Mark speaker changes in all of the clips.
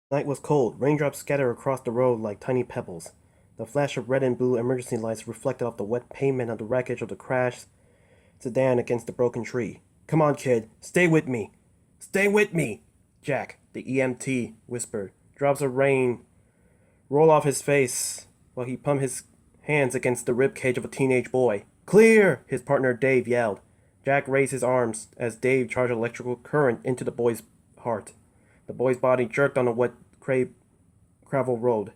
Speaker 1: Night was cold. Raindrops scattered across the road like tiny pebbles. The flash of red and blue emergency lights reflected off the wet pavement of the wreckage of the crashed sedan against the broken tree. Come on, kid. Stay with me. Stay with me! Jack, the EMT, whispered. Drops of rain roll off his face while he pumped his hands against the ribcage of a teenage boy. Clear! His partner Dave yelled. Jack raised his arms as Dave charged electrical current into the boy's heart. The boy's body jerked on the wet gravel road.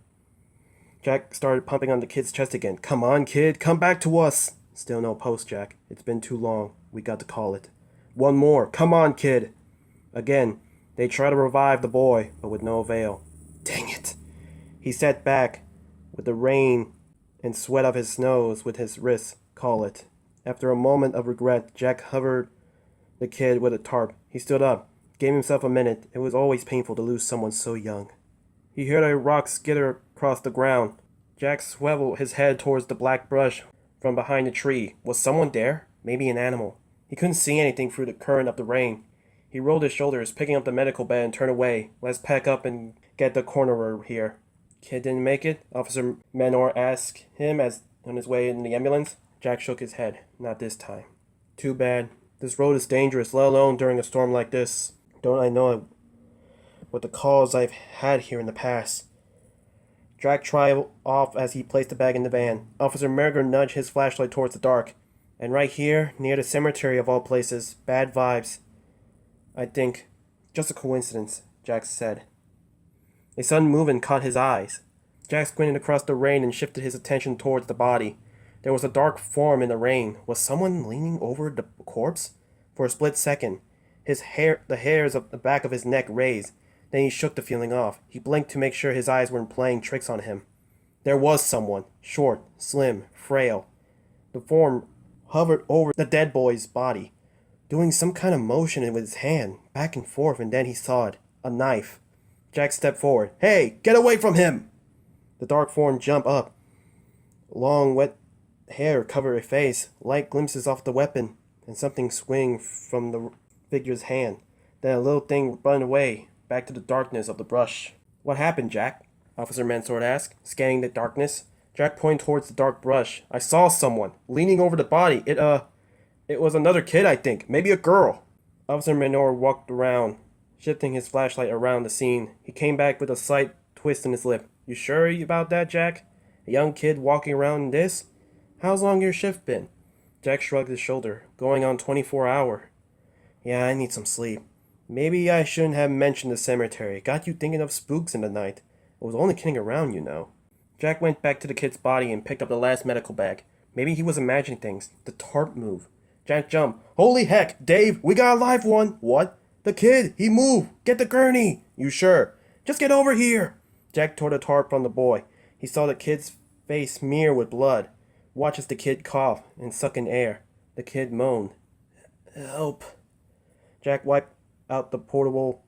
Speaker 1: Jack started pumping on the kid's chest again. Come on, kid. Come back to us. Still no post, Jack. It's been too long. We got to call it. One more. Come on, kid. Again, they tried to revive the boy, but with no avail. Dang it. He sat back with the rain and sweat off his nose with his wrists. Call it. After a moment of regret, Jack covered the kid with a tarp. He stood up, gave himself a minute. It was always painful to lose someone so young. He heard a rock skitter across the ground. Jack swiveled his head towards the black brush from behind the tree. Was someone there? Maybe an animal. He couldn't see anything through the current of the rain. He rolled his shoulders, picking up the medical bed and turned away. Let's pack up and get the coroner here. Kid didn't make it? Officer Manor asked him as on his way in the ambulance. Jack shook his head. Not this time. Too bad. This road is dangerous, let alone during a storm like this. Don't I know what the calls I've had here in the past? Jack tried off as he placed the bag in the van. Officer Merger nudged his flashlight towards the dark. And right here, near the cemetery of all places, bad vibes. I think. Just a coincidence, Jack said. A sudden movement caught his eyes. Jack squinted across the rain and shifted his attention towards the body. There was a dark form in the rain. Was someone leaning over the corpse? For a split second, the hairs of the back of his neck raised. Then he shook the feeling off. He blinked to make sure his eyes weren't playing tricks on him. There was someone. Short, slim, frail. The form hovered over the dead boy's body, doing some kind of motion with his hand, back and forth, and then he saw it. A knife. Jack stepped forward. Hey, get away from him! The dark form jumped up. Long, wet hair covered her face, light glimpses off the weapon, and something swing from the figure's hand. Then a little thing run away, back to the darkness of the brush. What happened, Jack? Officer Mansour asked, scanning the darkness. Jack pointed towards the dark brush. I saw someone, leaning over the body. It was another kid, I think. Maybe a girl. Officer Manor walked around, shifting his flashlight around the scene. He came back with a slight twist in his lip. You sure about that, Jack? A young kid walking around in this? How's long your shift been? Jack shrugged his shoulder. Going on 24 hours. Yeah, I need some sleep. Maybe I shouldn't have mentioned the cemetery. Got you thinking of spooks in the night. I was only kidding around, you know. Jack went back to the kid's body and picked up the last medical bag. Maybe he was imagining things. The tarp moved. Jack jumped. Holy heck, Dave, we got a live one. What? The kid, he moved. Get the gurney. You sure? Just get over here. Jack tore the tarp from the boy. He saw the kid's face smear with blood. Watched as the kid coughed and sucked in air. The kid moaned. Help. Jack wiped out the portable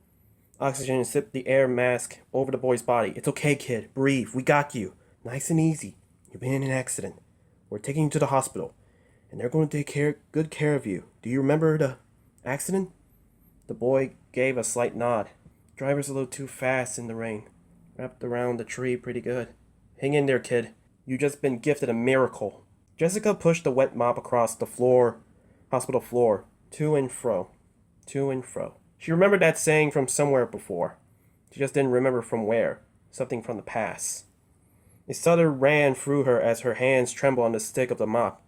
Speaker 1: oxygen and slipped the air mask over the boy's body. It's okay, kid. Breathe. We got you. Nice and easy. You've been in an accident. We're taking you to the hospital, and they're going to take good care of you. Do you remember the accident? The boy gave a slight nod. Driver's a little too fast in the rain. Wrapped around the tree pretty good. Hang in there, kid. You just been gifted a miracle. Jessica pushed the wet mop across the hospital floor, to and fro, to and fro. She remembered that saying from somewhere before. She just didn't remember from where. Something from the past. A shudder ran through her as her hands trembled on the stick of the mop.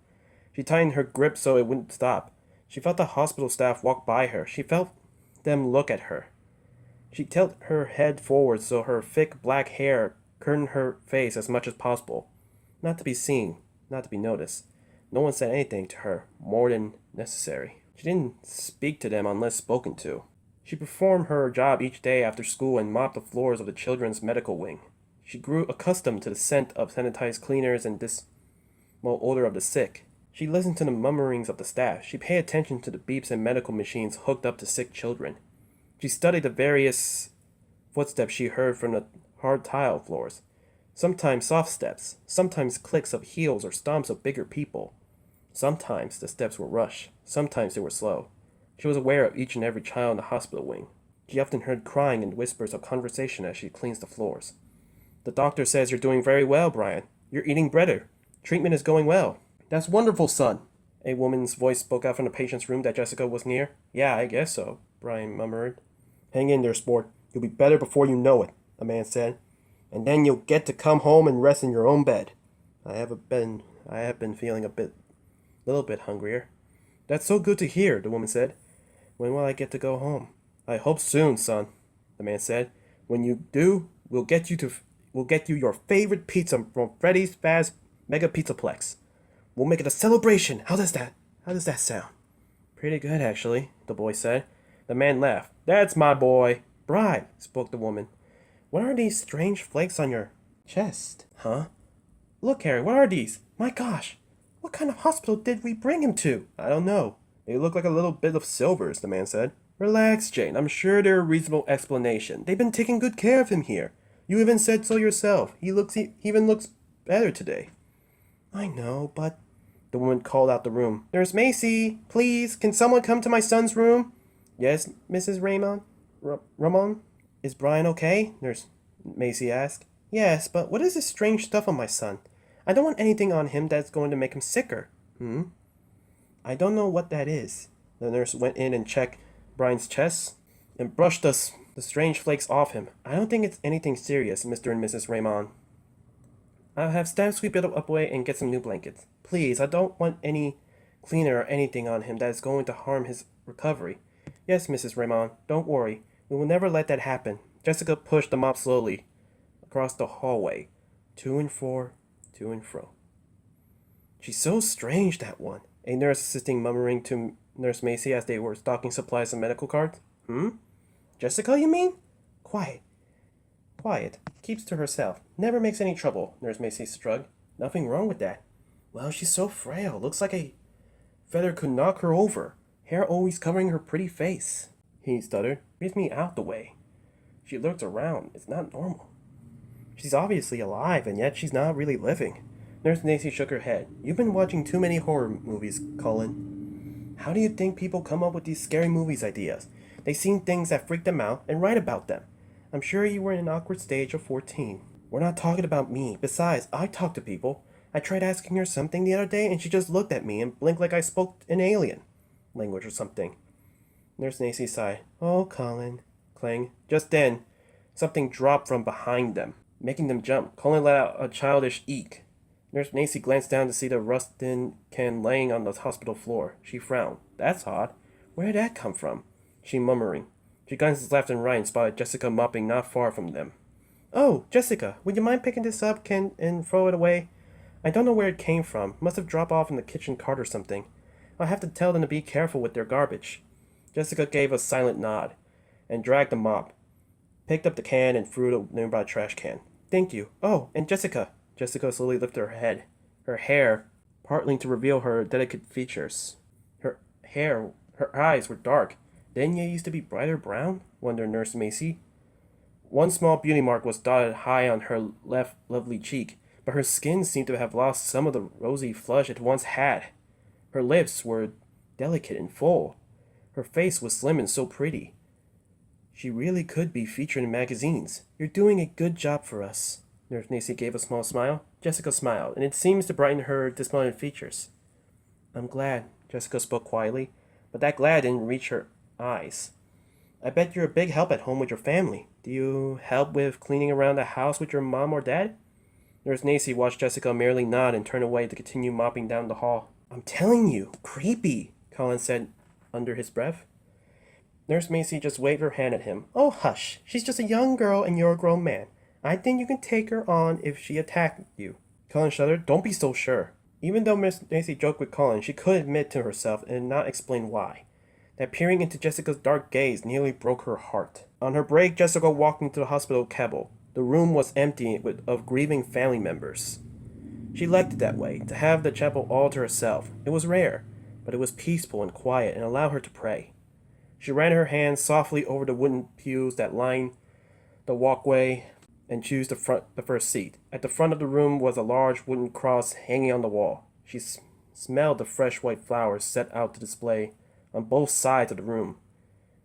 Speaker 1: She tightened her grip so it wouldn't stop. She felt the hospital staff walk by her. She felt them look at her. She tilted her head forward so her thick black hair curtained her face as much as possible. Not to be seen, not to be noticed. No one said anything to her more than necessary. She didn't speak to them unless spoken to. She performed her job each day after school and mopped the floors of the children's medical wing. She grew accustomed to the scent of sanitized cleaners and dismal odor of the sick. She listened to the murmurings of the staff. She paid attention to the beeps and medical machines hooked up to sick children. She studied the various footsteps she heard from the hard tile floors. Sometimes soft steps, sometimes clicks of heels or stomps of bigger people. Sometimes the steps were rushed, sometimes they were slow. She was aware of each and every child in the hospital wing. She often heard crying and whispers of conversation as she cleans the floors. The doctor says you're doing very well, Brian. You're eating better. Treatment is going well. That's wonderful, son. A woman's voice spoke out from the patient's room that Jessica was near. Yeah, I guess so, Brian murmured. Hang in there, sport. You'll be better before you know it, the man said. And then you'll get to come home and rest in your own bed. I have been feeling little bit hungrier. That's so good to hear, the woman said. When will I get to go home? I hope soon, son, the man said. When you do, we'll get you your favorite pizza from Freddy's Fast Mega Pizzaplex. We'll make it a celebration. How does that sound? Pretty good, actually, the boy said. The man laughed. That's my boy. Bride, spoke the woman. What are these strange flakes on your chest? Huh? Look, Harry, what are these? My gosh, what kind of hospital did we bring him to? I don't know. They look like a little bit of silvers, the man said. Relax, Jane. I'm sure they're a reasonable explanation. They've been taking good care of him here. You even said so yourself. He even looks better today. I know, but... The woman called out the room. Nurse Macy, please, can someone come to my son's room? Yes, Mrs. Ramon? Is Brian okay? Nurse Macy asked. Yes, but what is this strange stuff on my son? I don't want anything on him that's going to make him sicker. I don't know what that is. The nurse went in and checked Brian's chest and brushed the strange flakes off him. I don't think it's anything serious, Mr. and Mrs. Raymond. I'll have staff sweep it up away and get some new blankets. Please, I don't want any cleaner or anything on him that is going to harm his recovery. Yes, Mrs. Raymond, don't worry. We will never let that happen. Jessica pushed the mop slowly across the hallway, to and fro. She's so strange, that one. A nurse assisting murmuring to Nurse Macy as they were stocking supplies and medical cards. Jessica, you mean? Quiet. Keeps to herself. Never makes any trouble, Nurse Macy shrugged. Nothing wrong with that. Well, she's so frail. Looks like a feather could knock her over. Hair always covering her pretty face. He stuttered. Get me out the way. She looked around. It's not normal. She's obviously alive, and yet she's not really living. Nurse Macy shook her head. You've been watching too many horror movies, Colin. How do you think people come up with these scary movies ideas? They see things that freak them out and write about them. I'm sure you were in an awkward stage of 14. We're not talking about me. Besides, I talk to people. I tried asking her something the other day, and she just looked at me and blinked like I spoke an alien language or something. Nurse Macy sighed. Oh, Colin. Clang. Just then, something dropped from behind them, making them jump. Colin let out a childish eek. Nurse Macy glanced down to see the rusted can laying on the hospital floor. She frowned. That's odd. Where did that come from? She murmuring. She glanced left and right and spotted Jessica mopping not far from them. Oh, Jessica, would you mind picking this up and throw it away? I don't know where it came from. Must have dropped off in the kitchen cart or something. I'll have to tell them to be careful with their garbage. Jessica gave a silent nod and dragged the mop, picked up the can and threw the nearby trash can. Thank you. Oh, and Jessica. Jessica slowly lifted her head, her hair partly to reveal her delicate features. Her eyes were dark. Didn't you used to be brighter brown? Wondered Nurse Macy. One small beauty mark was dotted high on her left lovely cheek, but her skin seemed to have lost some of the rosy flush it once had. Her lips were delicate and full. Her face was slim and so pretty. She really could be featured in magazines. You're doing a good job for us. Nurse Macy gave a small smile. Jessica smiled, and it seems to brighten her despondent features. I'm glad, Jessica spoke quietly, but that glad didn't reach her eyes. I bet you're a big help at home with your family. Do you help with cleaning around the house with your mom or dad? Nurse Macy watched Jessica merely nod and turn away to continue mopping down the hall. I'm telling you, creepy, Colin said under his breath. Nurse Macy just waved her hand at him. Oh, hush. She's just a young girl and you're a grown man. I think you can take her on if she attacked you. Colin shuddered. Don't be so sure. Even though Miss Macy joked with Colin, she could admit to herself and not explain why. That peering into Jessica's dark gaze nearly broke her heart. On her break, Jessica walked into the hospital cabal. The room was empty of grieving family members. She liked it that way, to have the chapel all to herself. It was rare, but it was peaceful and quiet and allowed her to pray. She ran her hands softly over the wooden pews that lined the walkway and chose the first seat. At the front of the room was a large wooden cross hanging on the wall. She smelled the fresh white flowers set out to display on both sides of the room.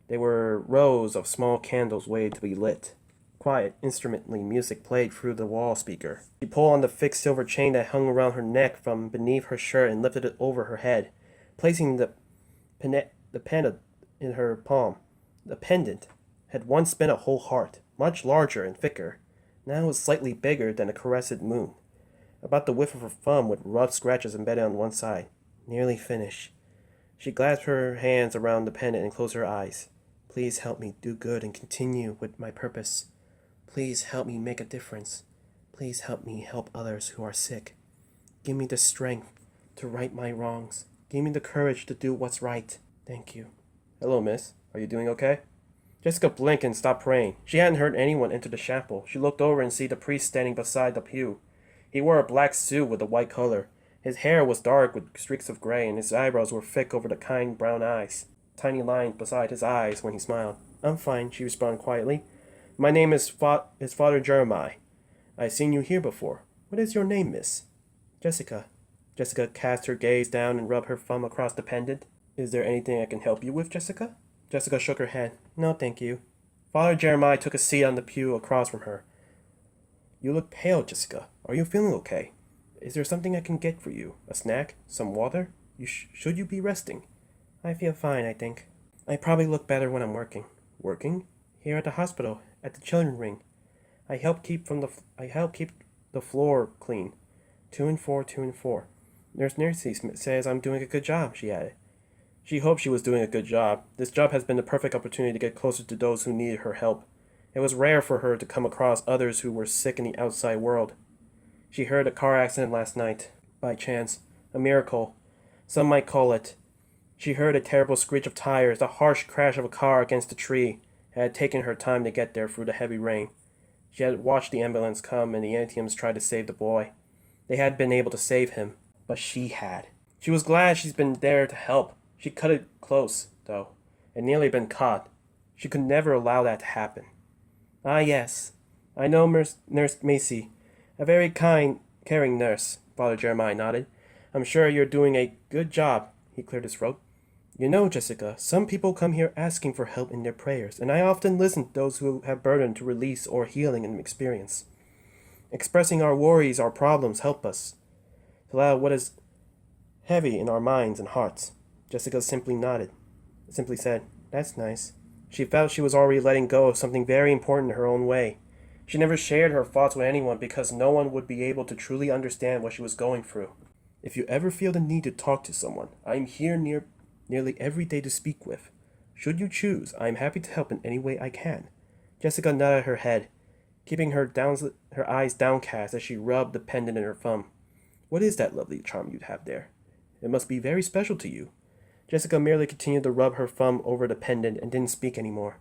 Speaker 1: There were rows of small candles waiting to be lit. Quiet, instrumentally music played through the wall speaker. She pulled on the fixed silver chain that hung around her neck from beneath her shirt and lifted it over her head, placing the pendant in her palm. The pendant had once been a whole heart, much larger and thicker. Now it was slightly bigger than a crescent moon, about the width of her thumb with rough scratches embedded on one side. Nearly finished. She clasped her hands around the pendant and closed her eyes. Please help me do good and continue with my purpose. Please help me make a difference. Please help me help others who are sick. Give me the strength to right my wrongs. Give me the courage to do what's right. Thank you. Hello, miss. Are you doing okay? Jessica blinked and stopped praying. She hadn't heard anyone enter the chapel. She looked over and see the priest standing beside the pew. He wore a black suit with a white collar. His hair was dark with streaks of gray, and his eyebrows were thick over the kind brown eyes. Tiny lines beside his eyes when he smiled. I'm fine, she responded quietly. My name is Father Jeremiah. I've seen you here before. What is your name, miss? Jessica. Jessica cast her gaze down and rubbed her thumb across the pendant. Is there anything I can help you with, Jessica? Jessica shook her head. No, thank you. Father Jeremiah took a seat on the pew across from her. You look pale, Jessica. Are you feeling okay? Is there something I can get for you? A snack? Some water? Should you be resting? I feel fine, I think. I probably look better when I'm working. Working? Here at the hospital, at the children's ring. I help keep the floor clean. 2 and 4, 2 and 4. Nurse Nancy says I'm doing a good job, she added. She hoped she was doing a good job. This job has been the perfect opportunity to get closer to those who needed her help. It was rare for her to come across others who were sick in the outside world. She heard a car accident last night, by chance. A miracle. Some might call it. She heard a terrible screech of tires, the harsh crash of a car against a tree. It had taken her time to get there through the heavy rain. She had watched the ambulance come and the ATMs try to save the boy. They had been able to save him, but she had. She was glad she's been there to help. She cut it close, though, and nearly been caught. She could never allow that to happen. Ah, yes. I know Nurse Macy. A very kind, caring nurse, Father Jeremiah nodded. I'm sure you're doing a good job. He cleared his throat. You know, Jessica, some people come here asking for help in their prayers, and I often listen to those who have burden to release or healing and experience. Expressing our worries, our problems help us to allow what is heavy in our minds and hearts. Jessica simply said, That's nice. She felt she was already letting go of something very important in her own way. She never shared her thoughts with anyone because no one would be able to truly understand what she was going through. If you ever feel the need to talk to someone, I am here nearly every day to speak with. Should you choose, I am happy to help in any way I can. Jessica nodded her head, keeping her eyes downcast as she rubbed the pendant in her thumb. What is that lovely charm you have there? It must be very special to you. Jessica merely continued to rub her thumb over the pendant and didn't speak any more.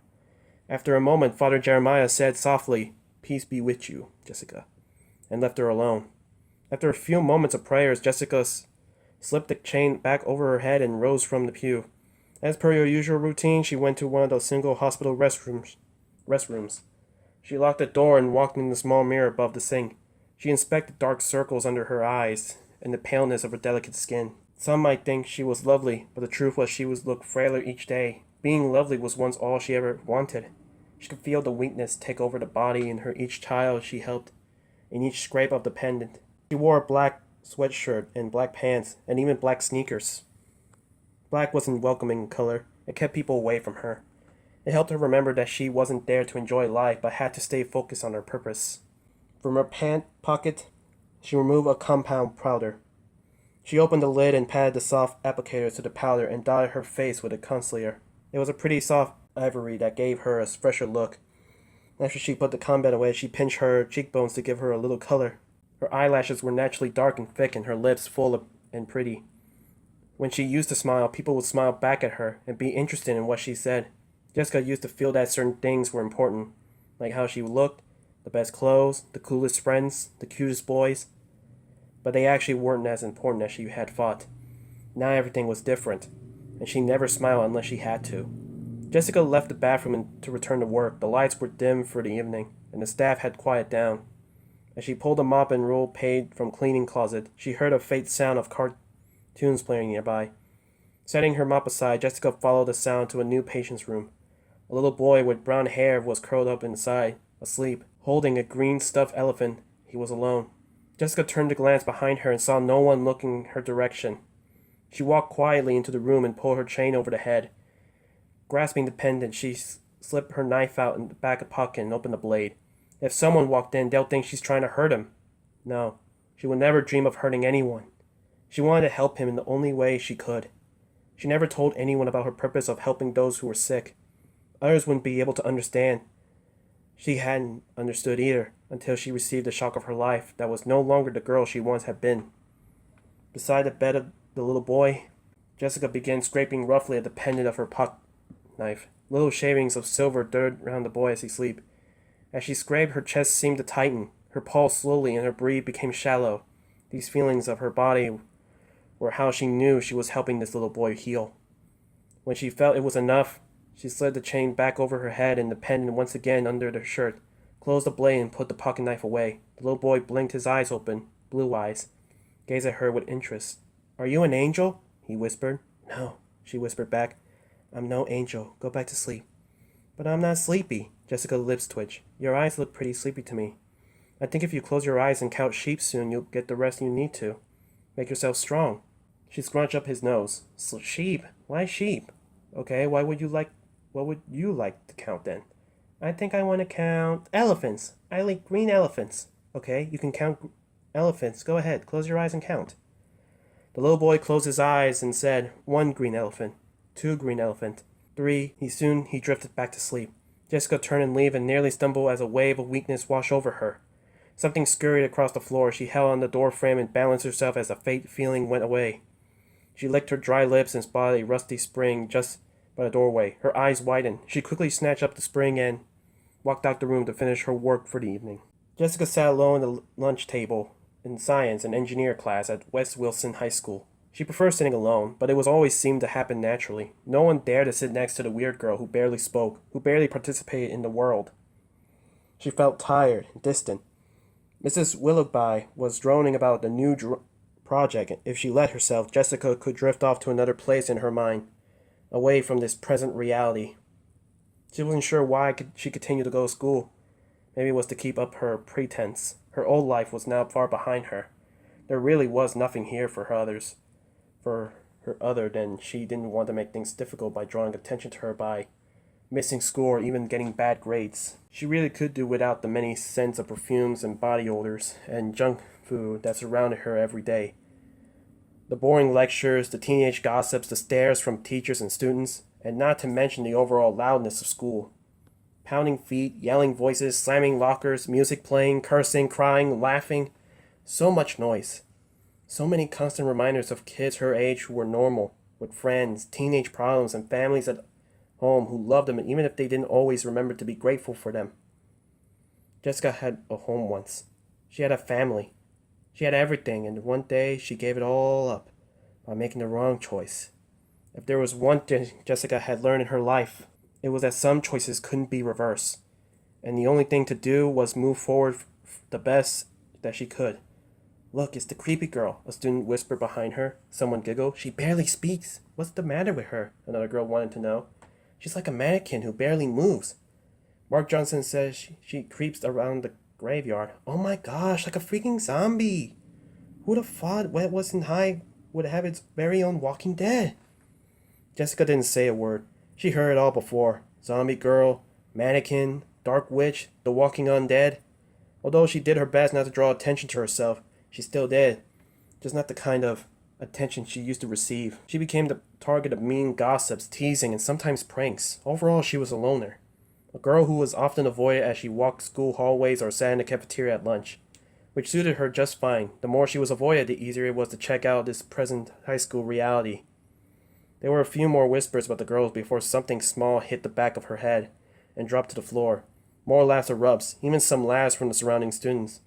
Speaker 1: After a moment, Father Jeremiah said softly, Peace be with you, Jessica, and left her alone. After a few moments of prayers, Jessica slipped the chain back over her head and rose from the pew. As per her usual routine, she went to one of those single hospital restrooms. She locked the door and walked in the small mirror above the sink. She inspected dark circles under her eyes and the paleness of her delicate skin. Some might think she was lovely, but the truth was she looked frailer each day. Being lovely was once all she ever wanted. She could feel the weakness take over the body in her each child she helped, in each scrape of the pendant. She wore a black sweatshirt and black pants, and even black sneakers. Black wasn't welcoming in color. It kept people away from her. It helped her remember that she wasn't there to enjoy life, but had to stay focused on her purpose. From her pant pocket, she removed a compound powder. She opened the lid and patted the soft applicator to the powder and dotted her face with a concealer. It was a pretty soft ivory that gave her a fresher look. After she put the compound away, she pinched her cheekbones to give her a little color. Her eyelashes were naturally dark and thick and her lips full and pretty. When she used to smile, people would smile back at her and be interested in what she said. Jessica used to feel that certain things were important, like how she looked, the best clothes, the coolest friends, the cutest boys. But they actually weren't as important as she had thought. Now everything was different, and she never smiled unless she had to. Jessica left the bathroom to return to work. The lights were dim for the evening, and the staff had quieted down. As she pulled a mop and roll paid from cleaning closet, she heard a faint sound of cartoons playing nearby. Setting her mop aside, Jessica followed the sound to a new patient's room. A little boy with brown hair was curled up inside, asleep, holding a green stuffed elephant. He was alone. Jessica turned to glance behind her and saw no one looking her direction. She walked quietly into the room and pulled her chain over the head. Grasping the pendant, she slipped her knife out in the back pocket and opened the blade. If someone walked in, they'll think she's trying to hurt him. No, she would never dream of hurting anyone. She wanted to help him in the only way she could. She never told anyone about her purpose of helping those who were sick. Others wouldn't be able to understand. She hadn't understood either until she received the shock of her life that was no longer the girl she once had been. Beside the bed of the little boy, Jessica began scraping roughly at the pendant of her pocket knife. Little shavings of silver darted around the boy as he slept. As she scraped, her chest seemed to tighten, her pulse slowly, and her breathing became shallow. These feelings of her body were how she knew she was helping this little boy heal. When she felt it was enough, she slid the chain back over her head and the pendant once again under her shirt, closed the blade, and put the pocket knife away. The little boy blinked his eyes open, blue eyes, gazed at her with interest. "Are you an angel?" he whispered. "No," she whispered back. "I'm no angel. Go back to sleep." "But I'm not sleepy." Jessica's lips twitched. "Your eyes look pretty sleepy to me. I think if you close your eyes and count sheep soon, you'll get the rest you need to. Make yourself strong." She scrunched up his nose. "Sheep? Why sheep?" "Okay, what would you like to count then?" "I think I want to count elephants. I like green elephants." "Okay, you can count elephants. Go ahead, close your eyes and count." The little boy closed his eyes and said, "1 green elephant, 2 green elephant, 3. He drifted back to sleep. Jessica turned and leave and nearly stumbled as a wave of weakness washed over her. Something scurried across the floor. She held on the door frame and balanced herself as the faint feeling went away. She licked her dry lips and spotted a rusty spring just by the doorway. Her eyes widened. She quickly snatched up the spring and walked out the room to finish her work for the evening. Jessica sat alone at the lunch table in science and engineer class at West Wilson High School. She preferred sitting alone, but it was always seemed to happen naturally. No one dared to sit next to the weird girl who barely spoke, who barely participated in the world. She felt tired and distant. Mrs. Willoughby was droning about the new project. If she let herself, Jessica could drift off to another place in her mind, away from this present reality. She wasn't sure why she continued to go to school. Maybe it was to keep up her pretense. Her old life was now far behind her. There really was nothing here for her other than she didn't want to make things difficult by drawing attention to her by missing school or even getting bad grades. She really could do without the many scents of perfumes and body odors and junk food that surrounded her every day. The boring lectures, the teenage gossips, the stares from teachers and students, and not to mention the overall loudness of school. Pounding feet, yelling voices, slamming lockers, music playing, cursing, crying, laughing. So much noise. So many constant reminders of kids her age who were normal, with friends, teenage problems, and families at home who loved them even if they didn't always remember to be grateful for them. Jessica had a home once. She had a family. She had everything, and one day she gave it all up by making the wrong choice. If there was one thing Jessica had learned in her life, it was that some choices couldn't be reversed, and the only thing to do was move forward the best that she could. "Look, it's the creepy girl," a student whispered behind her. Someone giggled. "She barely speaks. What's the matter with her?" another girl wanted to know. "She's like a mannequin who barely moves." Mark Johnson says she creeps around the graveyard. "Oh my gosh, like a freaking zombie. Who'd have thought Wet Wasn't High would have its very own Walking Dead?" Jessica didn't say a word. She heard it all before. Zombie girl, mannequin, dark witch, the walking undead. Although she did her best not to draw attention to herself, she still did. Just not the kind of attention she used to receive. She became the target of mean gossips, teasing, and sometimes pranks. Overall, she was a loner. A girl who was often avoided as she walked school hallways or sat in the cafeteria at lunch, which suited her just fine. The more she was avoided, the easier it was to check out this present high school reality. There were a few more whispers about the girls before something small hit the back of her head and dropped to the floor. More laughs or rubs, even some laughs from the surrounding students.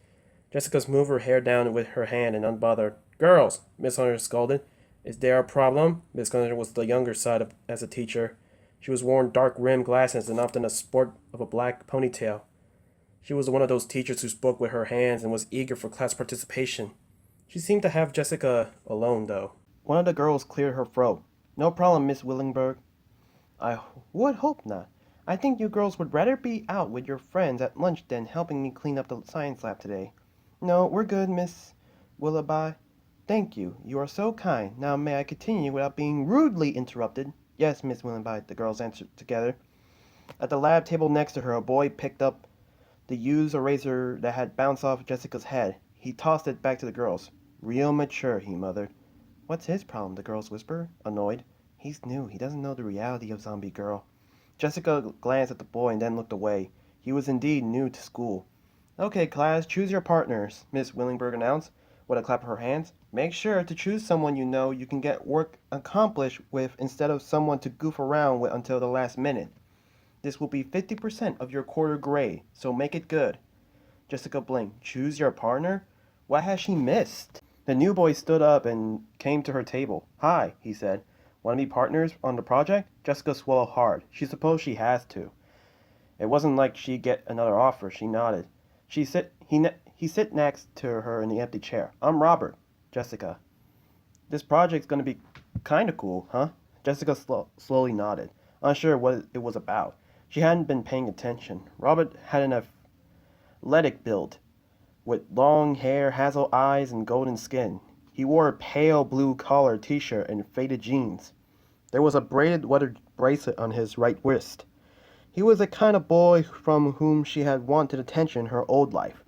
Speaker 1: Jessica moved her hair down with her hand and unbothered. "Girls," Miss Hunter scolded. "Is there a problem?" Miss Hunter was the younger side as a teacher. She was worn dark-rimmed glasses and often a sport of a black ponytail. She was one of those teachers who spoke with her hands and was eager for class participation. She seemed to have Jessica alone, though. One of the girls cleared her throat. "No problem, Miss Willenberg." "I would hope not. I think you girls would rather be out with your friends at lunch than helping me clean up the science lab today. No, we're good, Miss Willoughby. Thank you. You are so kind. Now may I continue without being rudely interrupted? Yes, Miss Willoughby, the girls answered together. At the lab table next to her, a boy picked up the used eraser that had bounced off Jessica's head. He tossed it back to the girls. Real mature, he muttered. What's his problem? The girls whispered, annoyed. He's new. He doesn't know the reality of Zombie Girl. Jessica glanced at the boy and then looked away. He was indeed new to school. Okay, class, choose your partners, Miss Willingberg announced, with a clap of her hands. Make sure to choose someone you know you can get work accomplished with instead of someone to goof around with until the last minute. This will be 50% of your quarter grade, so make it good. Jessica blinked. Choose your partner? What has she missed? The new boy stood up and came to her table. Hi, he said. Want to be partners on the project? Jessica swallowed hard. She supposed she has to. It wasn't like she'd get another offer. She nodded. He sit next to her in the empty chair. I'm Robert. Jessica. This project's going to be kind of cool, huh? Jessica slowly nodded, unsure what it was about. She hadn't been paying attention. Robert had an athletic build, with long hair, hazel eyes, and golden skin. He wore a pale blue collar t-shirt and faded jeans. There was a braided leather bracelet on his right wrist. He was the kind of boy from whom she had wanted attention her old life.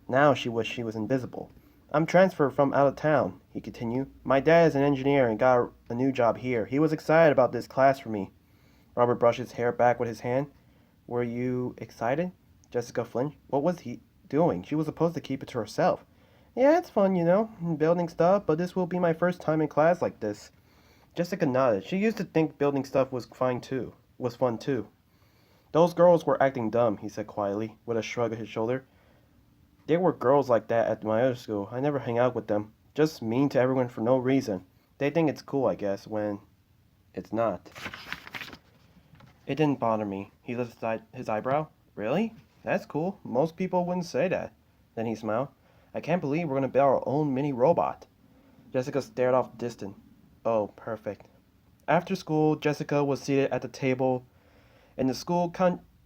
Speaker 1: Now she wished she was invisible. I'm transferred from out of town, he continued. My dad is an engineer and got a new job here. He was excited about this class for me. Robert brushed his hair back with his hand. Were you excited? Jessica flinched. What was he doing? She was supposed to keep it to herself. Yeah, it's fun, building stuff, but this will be my first time in class like this. Jessica nodded. She used to think building stuff was fun too. Those girls were acting dumb, he said quietly, with a shrug of his shoulder. There were girls like that at my other school. I never hang out with them. Just mean to everyone for no reason. They think it's cool, I guess, when it's not. It didn't bother me. He lifted his eyebrow. Really? That's cool. Most people wouldn't say that. Then he smiled. I can't believe we're going to build our own mini robot. Jessica stared off distant. Oh, perfect. After school, Jessica was seated at the table in the school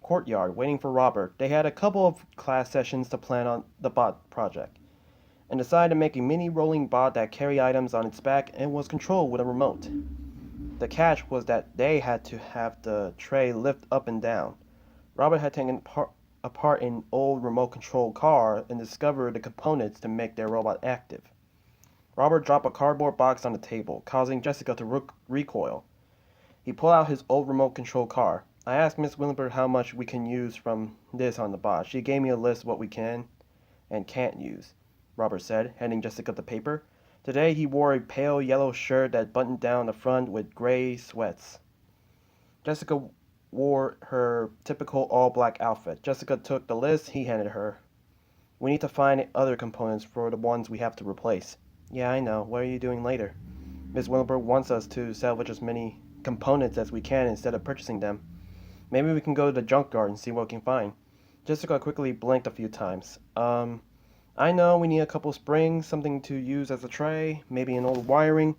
Speaker 1: courtyard waiting for Robert. They had a couple of class sessions to plan on the bot project and decided to make a mini rolling bot that carried items on its back and was controlled with a remote. The catch was that they had to have the tray lift up and down. Robert had taken apart an old remote-controlled car and discovered the components to make their robot active. Robert dropped a cardboard box on the table, causing Jessica to recoil. He pulled out his old remote-controlled car. I asked Miss Willenberg how much we can use from this on the bot. She gave me a list of what we can and can't use, Robert said, handing Jessica the paper. Today he wore a pale yellow shirt that buttoned down the front with gray sweats. Jessica wore her typical all-black outfit. Jessica took the list he handed her. We need to find other components for the ones we have to replace. Yeah, I know. What are you doing later? Miss Willenberg wants us to salvage as many components as we can instead of purchasing them. Maybe we can go to the junkyard and see what we can find. Jessica quickly blinked a few times. I know we need a couple springs, something to use as a tray, maybe an old wiring.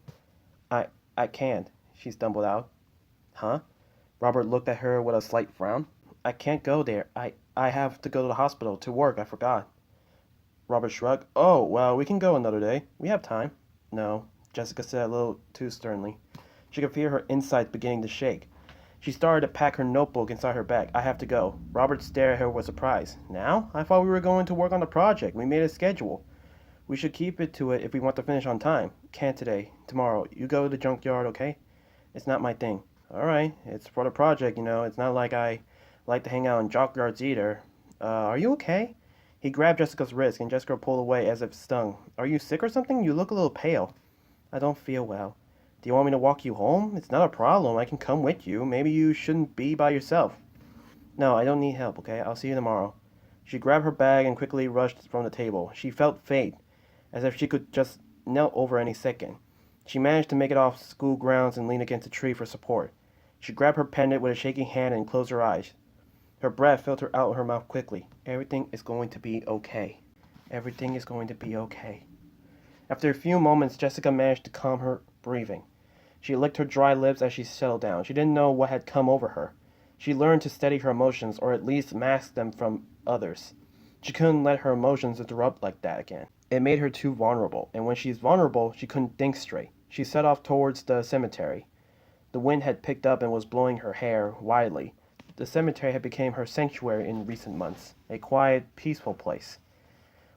Speaker 1: I can't, she stumbled out. Huh? Robert looked at her with a slight frown. I can't go there. I have to go to the hospital to work. I forgot. Robert shrugged. Oh, well, we can go another day. We have time. No, Jessica said a little too sternly. She could feel her insides beginning to shake. She started to pack her notebook inside her bag. I have to go. Robert stared at her with surprise. Now? I thought we were going to work on the project. We made a schedule. We should keep it to it if we want to finish on time. Can't today. Tomorrow. You go to the junkyard, okay? It's not my thing. All right. It's for the project, It's not like I like to hang out in junkyards either. Are you okay? He grabbed Jessica's wrist, and Jessica pulled away as if stung. Are you sick or something? You look a little pale. I don't feel well. Do you want me to walk you home? It's not a problem. I can come with you. Maybe you shouldn't be by yourself. No, I don't need help, okay? I'll see you tomorrow. She grabbed her bag and quickly rushed from the table. She felt faint, as if she could just knelt over any second. She managed to make it off school grounds and lean against a tree for support. She grabbed her pendant with a shaking hand and closed her eyes. Her breath filtered out her mouth quickly. Everything is going to be okay. Everything is going to be okay. After a few moments, Jessica managed to calm her breathing. She licked her dry lips as she settled down. She didn't know what had come over her. She learned to steady her emotions, or at least mask them from others. She couldn't let her emotions interrupt like that again. It made her too vulnerable, and when she's vulnerable, she couldn't think straight. She set off towards the cemetery. The wind had picked up and was blowing her hair wildly. The cemetery had become her sanctuary in recent months, a quiet, peaceful place.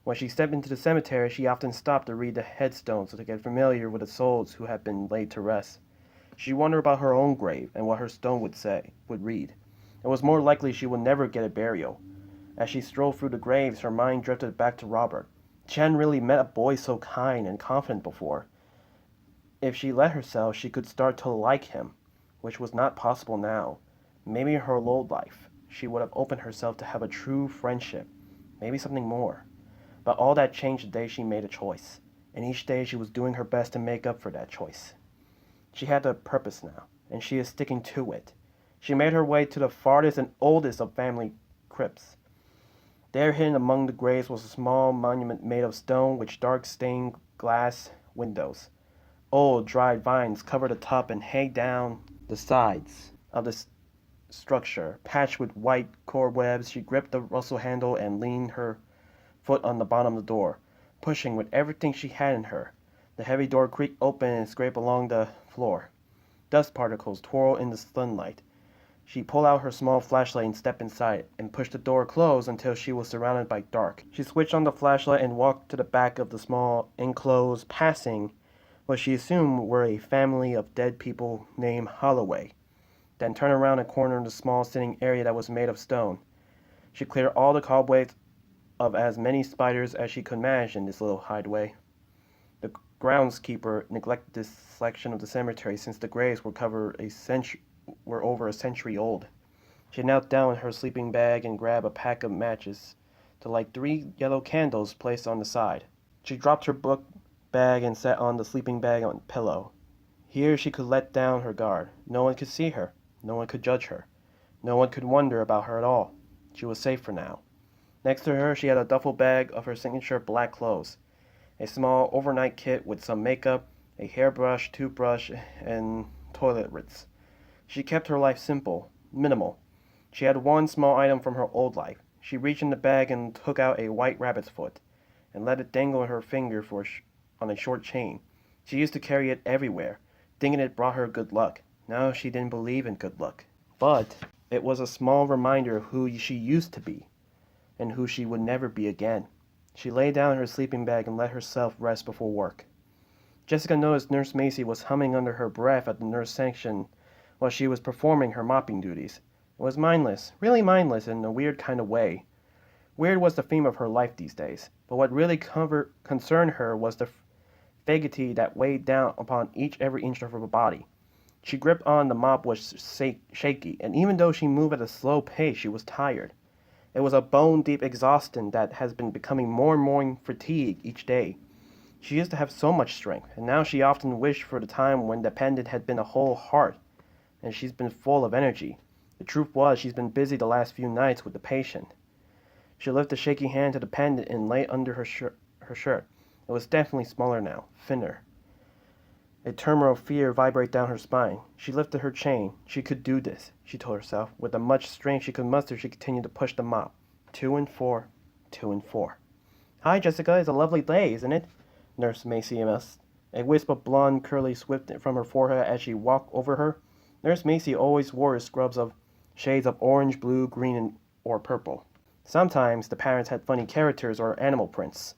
Speaker 1: When she stepped into the cemetery, she often stopped to read the headstones to get familiar with the souls who had been laid to rest. She wondered about her own grave and what her stone would read. It was more likely she would never get a burial. As she strolled through the graves, her mind drifted back to Robert. She hadn't really met a boy so kind and confident before. If she let herself, she could start to like him, which was not possible now. Maybe in her old life, she would have opened herself to have a true friendship, maybe something more. But all that changed the day she made a choice, and each day she was doing her best to make up for that choice. She had a purpose now, and she is sticking to it. She made her way to the farthest and oldest of family crypts. There, hidden among the graves, was a small monument made of stone with dark stained glass windows. Old, dried vines covered the top and hang down the sides of the structure. Patched with white cobwebs, she gripped the rustle handle and leaned her foot on the bottom of the door, pushing with everything she had in her. The heavy door creaked open and scraped along the floor. Dust particles twirled in the sunlight. She pulled out her small flashlight and stepped inside, and pushed the door closed until she was surrounded by dark. She switched on the flashlight and walked to the back of the small enclosed, passing what she assumed were a family of dead people named Holloway, then turned around and cornered the small sitting area that was made of stone. She cleared all the cobwebs of as many spiders as she could manage in this little hideaway. The groundskeeper neglected this section of the cemetery since the graves were over a century old. She knelt down in her sleeping bag and grabbed a pack of matches to light 3 yellow candles placed on the side. She dropped her book bag and sat on the sleeping bag on the pillow. Here she could let down her guard. No one could see her. No one could judge her. No one could wonder about her at all. She was safe for now. Next to her, she had a duffel bag of her signature black clothes, a small overnight kit with some makeup, a hairbrush, toothbrush, and toiletries. She kept her life simple, minimal. She had one small item from her old life. She reached in the bag and took out a white rabbit's foot and let it dangle in her finger on a short chain. She used to carry it everywhere, thinking it brought her good luck. Now she didn't believe in good luck. But it was a small reminder of who she used to be and who she would never be again. She lay down in her sleeping bag and let herself rest before work. Jessica noticed Nurse Macy was humming under her breath at the nurse section while she was performing her mopping duties. It was mindless, really mindless in a weird kind of way. Weird was the theme of her life these days, but what really concerned her was the faggoty that weighed down upon every inch of her body. She gripped on the mop was shaky, and even though she moved at a slow pace, she was tired. It was a bone-deep exhaustion that has been becoming more and more fatigue each day. She used to have so much strength, and now she often wished for the time when the pendant had been a whole heart, and she's been full of energy. The truth was, she's been busy the last few nights with the patient. She lifted a shaky hand to the pendant and lay under her shirt. It was definitely smaller now, thinner. A tremor of fear vibrated down her spine. She lifted her chain. She could do this, she told herself. With the much strength she could muster, she continued to push the mop. 2 and 4, 2 and 4. Hi, Jessica. It's a lovely day, isn't it? Nurse Macy asked. A wisp of blonde curly swept from her forehead as she walked over her. Nurse Macy always wore scrubs of shades of orange, blue, green, or purple. Sometimes the patterns had funny characters or animal prints.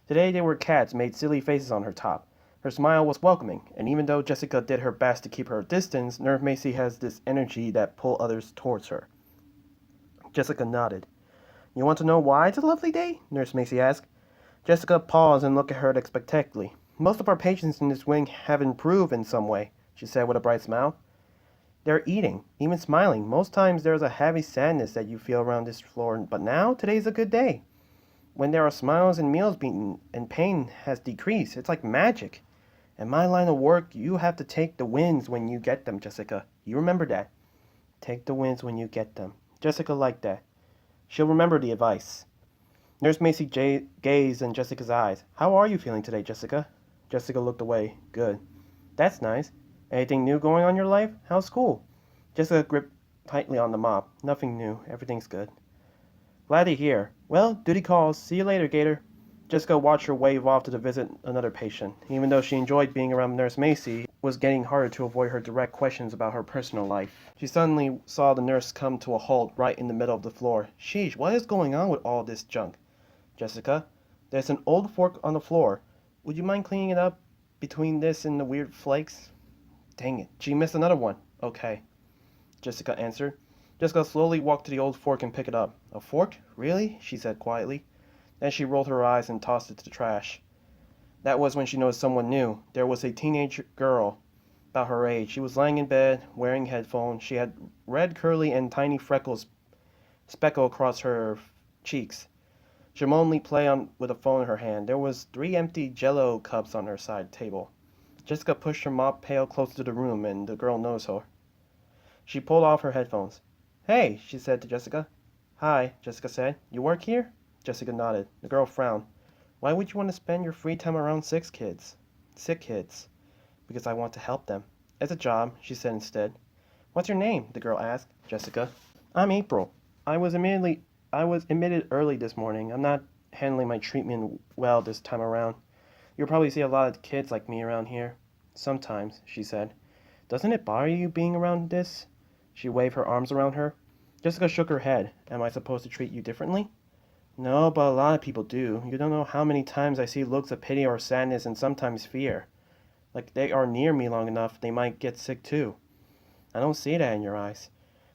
Speaker 1: Today they were cats made silly faces on her top. Her smile was welcoming, and even though Jessica did her best to keep her distance, Nurse Macy has this energy that pulled others towards her. Jessica nodded. You want to know why it's a lovely day? Nurse Macy asked. Jessica paused and looked at her expectantly. Most of our patients in this wing have improved in some way, she said with a bright smile. They're eating, even smiling. Most times there's a heavy sadness that you feel around this floor, but now, today's a good day. When there are smiles and meals being and pain has decreased, it's like magic. In my line of work, you have to take the wins when you get them, Jessica. You remember that. Take the wins when you get them. Jessica liked that. She'll remember the advice. Nurse Macy gazed in Jessica's eyes. How are you feeling today, Jessica? Jessica looked away. Good. That's nice. Anything new going on in your life? How's school? Jessica gripped tightly on the mop. Nothing new. Everything's good. Glad to hear. Well, duty calls. See you later, Gator. Jessica watched her wave off to visit another patient. Even though she enjoyed being around Nurse Macy, it was getting harder to avoid her direct questions about her personal life. She suddenly saw the nurse come to a halt right in the middle of the floor. Sheesh, what is going on with all this junk? Jessica, there's an old fork on the floor. Would you mind cleaning it up between this and the weird flakes? Dang it, she missed another one. Okay, Jessica answered. Jessica slowly walked to the old fork and picked it up. A fork? Really? She said quietly. Then she rolled her eyes and tossed it to the trash. That was when she noticed someone new. There was a teenage girl about her age. She was lying in bed, wearing headphones. She had red curly and tiny freckles speckle across her cheeks. She moaningly played on with a phone in her hand. There was 3 empty Jello cups on her side table. Jessica pushed her mop pail closer to the room, and the girl noticed her. She pulled off her headphones. Hey, she said to Jessica. Hi, Jessica said. You work here? Jessica nodded. The girl frowned. Why would you want to spend your free time around sick kids? Because I want to help them. It's a job, she said instead. What's your name? The girl asked. Jessica. I'm April. I was admitted early this morning. I'm not handling my treatment well this time around. You'll probably see a lot of kids like me around here. Sometimes, she said. Doesn't it bother you being around this? She waved her arms around her. Jessica shook her head. Am I supposed to treat you differently? No, but a lot of people do. You don't know how many times I see looks of pity or sadness and sometimes fear. Like they are near me long enough, they might get sick too. I don't see that in your eyes.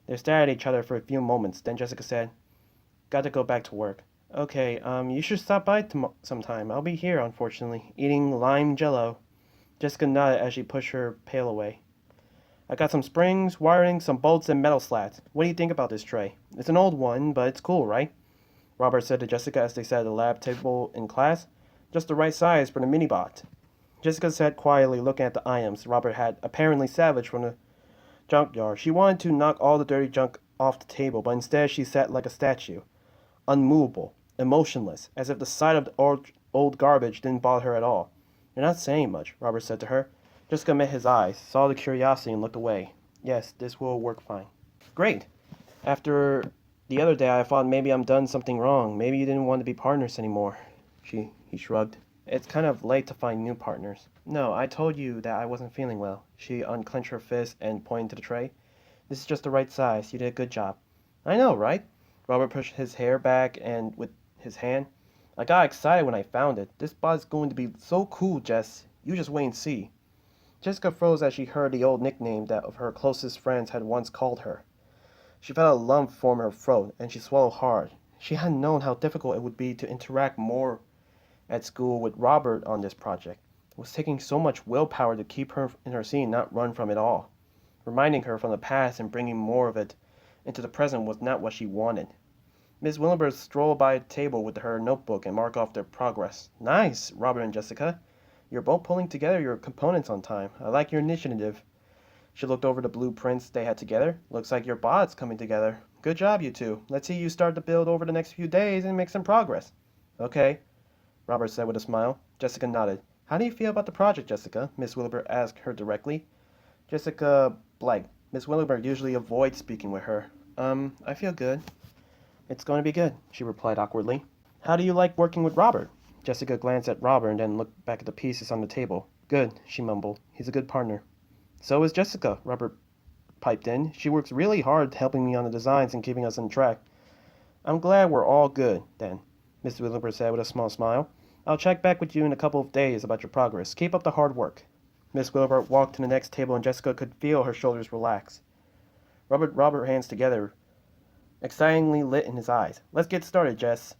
Speaker 1: They stared at each other for a few moments. Then Jessica said, Got to go back to work. Okay, you should stop by sometime. I'll be here, unfortunately, eating lime jello. Jessica nodded as she pushed her pail away. I got some springs, wiring, some bolts, and metal slats. What do you think about this tray? It's an old one, but it's cool, right? Robert said to Jessica as they sat at the lab table in class. Just the right size for the mini-bot. Jessica sat quietly looking at the items Robert had apparently salvaged from the junkyard. She wanted to knock all the dirty junk off the table, but instead she sat like a statue. Unmovable, emotionless, as if the sight of the old garbage didn't bother her at all. You're not saying much, Robert said to her. Jessica met his eyes, saw the curiosity, and looked away. Yes, this will work fine. Great. After the other day, I thought maybe I'm done something wrong. Maybe you didn't want to be partners anymore. He shrugged. It's kind of late to find new partners. No, I told you that I wasn't feeling well. She unclenched her fist and pointed to the tray. This is just the right size. You did a good job. I know, right? Robert pushed his hair back and with his hand. I got excited when I found it. This bot's going to be so cool, Jess. You just wait and see. Jessica froze as she heard the old nickname that of her closest friends had once called her. She felt a lump form in her throat, and she swallowed hard. She hadn't known how difficult it would be to interact more at school with Robert on this project. It was taking so much willpower to keep her in her seat and not run from it all. Reminding her from the past and bringing more of it into the present was not what she wanted. Miss Willenberg strolled by the table with her notebook and marked off their progress. Nice, Robert and Jessica. You're both pulling together your components on time. I like your initiative. She looked over the blueprints they had together. Looks like your bot's coming together. Good job, you two. Let's see you start to build over the next few days and make some progress. Okay, Robert said with a smile. Jessica nodded. How do you feel about the project, Jessica? Miss Willenberg asked her directly. Jessica blanked. Miss Willenberg usually avoids speaking with her. I feel good. It's going to be good, she replied awkwardly. How do you like working with Robert? Jessica glanced at Robert and then looked back at the pieces on the table. Good, she mumbled. He's a good partner. So is Jessica, Robert piped in. She works really hard helping me on the designs and keeping us on track. I'm glad we're all good, then, Mr. Willenberg said with a small smile. I'll check back with you in a couple of days about your progress. Keep up the hard work. Miss Willenberg walked to the next table and Jessica could feel her shoulders relax. Robert rubbed her hands together, excitingly lit in his eyes. Let's get started, Jess.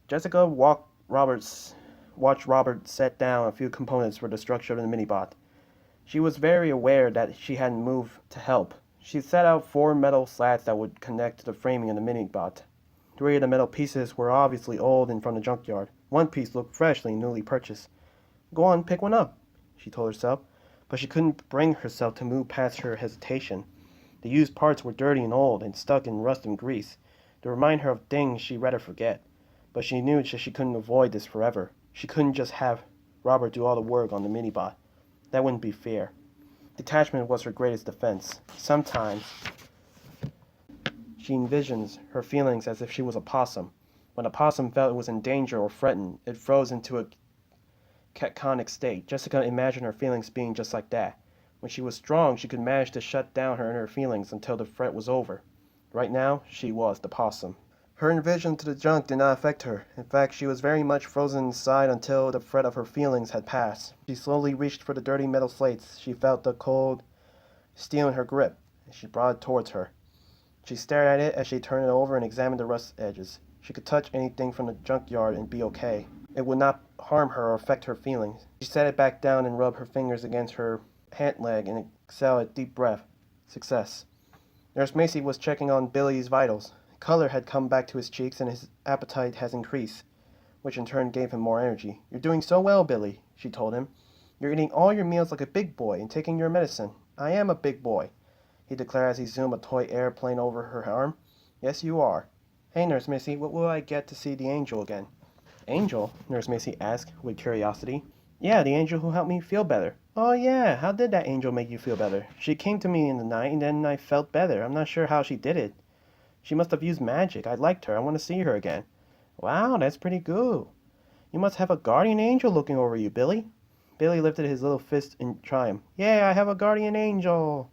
Speaker 1: Jessica watched Robert set down a few components for the structure of the mini-bot. She was very aware that she hadn't moved to help. She set out 4 metal slats that would connect to the framing of the mini-bot. 3 of the metal pieces were obviously old and from the junkyard. 1 piece looked freshly newly purchased. Go on, pick one up, she told herself, but she couldn't bring herself to move past her hesitation. The used parts were dirty and old and stuck in rust and grease. They remind her of things she'd rather forget. But she knew that she couldn't avoid this forever. She couldn't just have Robert do all the work on the mini-bot. That wouldn't be fair. Detachment was her greatest defense. Sometimes She envisions her feelings as if she was a possum. When a possum felt it was in danger or threatened, it froze into a catatonic state. Jessica imagined her feelings being just like that. When she was strong, she could manage to shut down her inner feelings until the threat was over. Right now, she was the possum. Her aversion to the junk did not affect her. In fact, she was very much frozen inside until the threat of her feelings had passed. She slowly reached for the dirty metal slates. She felt the cold steel in her grip, and she brought it towards her. She stared at it as she turned it over and examined the rust edges. She could touch anything from the junkyard and be okay. It would not harm her or affect her feelings. She set it back down and rubbed her fingers against her pant leg and exhaled a deep breath. Success. Nurse Macy was checking on Billy's vitals. Color had come back to his cheeks and his appetite has increased, which in turn gave him more energy. "You're doing so well, Billy," she told him. "You're eating all your meals like a big boy and taking your medicine." "I am a big boy," he declared as he zoomed a toy airplane over her arm. "Yes, you are. Hey, Nurse Macy, what will I get to see the angel again?" "Angel?" Nurse Macy asked with curiosity. "Yeah, the angel who helped me feel better." "Oh, yeah, how did that angel make you feel better?" "She came to me in the night and then I felt better. I'm not sure how she did it. She must have used magic. I liked her. I want to see her again." "Wow, that's pretty good. You must have a guardian angel looking over you, Billy." Billy lifted his little fist in triumph. "Yeah, I have a guardian angel."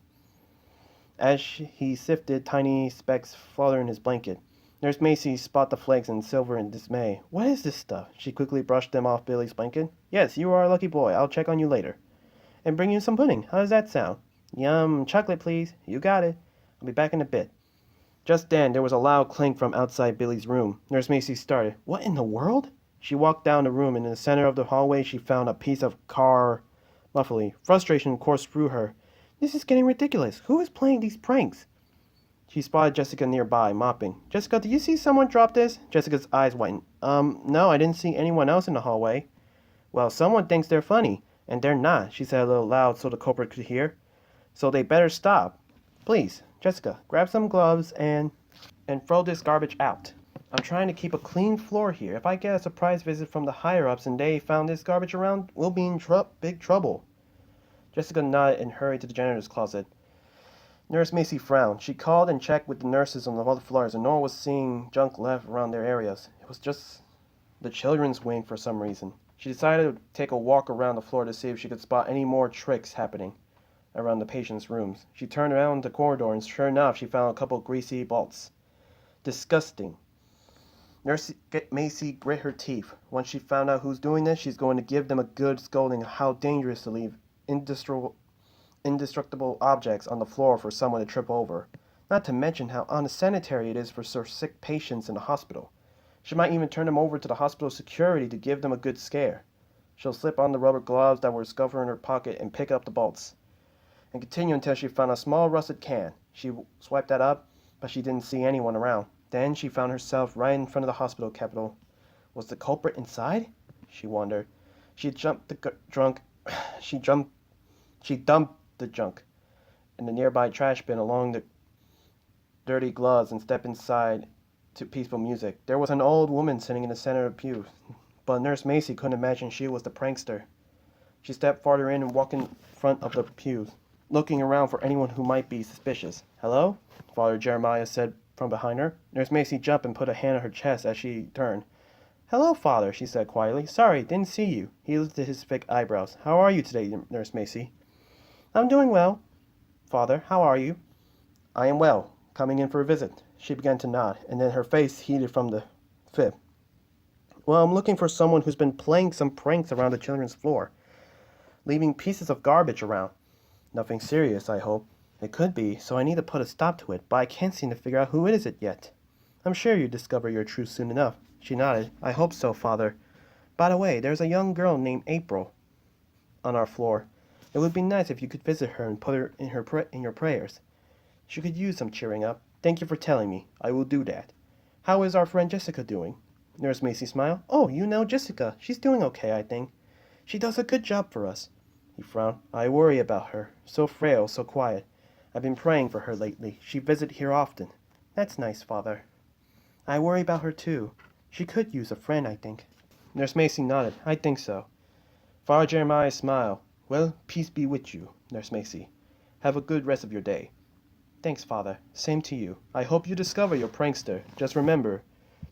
Speaker 1: As he sifted tiny specks fluttering in his blanket, Nurse Macy spotted the flakes and silver in dismay. "What is this stuff?" She quickly brushed them off Billy's blanket. "Yes, you are a lucky boy. I'll check on you later. And bring you some pudding. How does that sound?" "Yum, chocolate, please." "You got it. I'll be back in a bit." Just then, there was a loud clink from outside Billy's room. Nurse Macy started. "What in the world?" She walked down the room, and in the center of the hallway she found a piece of car muffly. Frustration coursed through her. "This is getting ridiculous. Who is playing these pranks?" She spotted Jessica nearby, mopping. "Jessica, did you see someone drop this?" Jessica's eyes widened. No, I didn't see anyone else in the hallway." "Well, someone thinks they're funny, and they're not," she said a little loud so the culprit could hear. "So they better stop. Please, Jessica, grab some gloves and throw this garbage out. I'm trying to keep a clean floor here. If I get a surprise visit from the higher-ups and they found this garbage around, we'll be in big trouble." Jessica nodded and hurried to the janitor's closet. Nurse Macy frowned. She called and checked with the nurses on the other floors, and no one was seeing junk left around their areas. It was just the children's wing for some reason. She decided to take a walk around the floor to see if she could spot any more tricks happening around the patients' rooms. She turned around the corridor, and sure enough, she found a couple of greasy bolts. Disgusting. Nurse Macy grit her teeth. Once she found out who's doing this, she's going to give them a good scolding of how dangerous to leave indestructible objects on the floor for someone to trip over. Not to mention how unsanitary it is for so sick patients in the hospital. She might even turn them over to the hospital security to give them a good scare. She'll slip on the rubber gloves that were scuffed in her pocket and pick up the bolts, and continue until she found a small rusted can. She swiped that up, but she didn't see anyone around. Then she found herself right in front of the hospital capitol. Was the culprit inside? She wondered. She jumped the drunk. She dumped the junk in the nearby trash bin along the dirty gloves and stepped inside to peaceful music. There was an old woman sitting in the center of the pew, but Nurse Macy couldn't imagine she was the prankster. She stepped farther in and walked in front of the pews, looking around for anyone who might be suspicious. "Hello?" Father Jeremiah said from behind her. Nurse Macy jumped and put a hand on her chest as she turned. "Hello, Father," she said quietly. "Sorry, didn't see you." He lifted his thick eyebrows. "How are you today, Nurse Macy?" "I'm doing well. Father, how are you?" "I am well. Coming in for a visit." She began to nod, and then her face heated from the fib. "Well, I'm looking for someone who's been playing some pranks around the children's floor, leaving pieces of garbage around. Nothing serious, I hope. It could be, so I need to put a stop to it, but I can't seem to figure out who it is yet." "I'm sure you'll discover your truth soon enough." She nodded. "I hope so, Father. By the way, there's a young girl named April on our floor. It would be nice if you could visit her and put her in your prayers. She could use some cheering up." "Thank you for telling me. I will do that. How is our friend Jessica doing?" Nurse Macy smiled. "Oh, you know Jessica. She's doing okay, I think. She does a good job for us." He frowned. "I worry about her. So frail, so quiet. I've been praying for her lately. She visits here often." "That's nice, Father." "I worry about her too. She could use a friend, I think." Nurse Macy nodded. "I think so." Father Jeremiah smiled. "Well, peace be with you, Nurse Macy. Have a good rest of your day." Thanks, Father. Same to you. I hope you discover your prankster. Just remember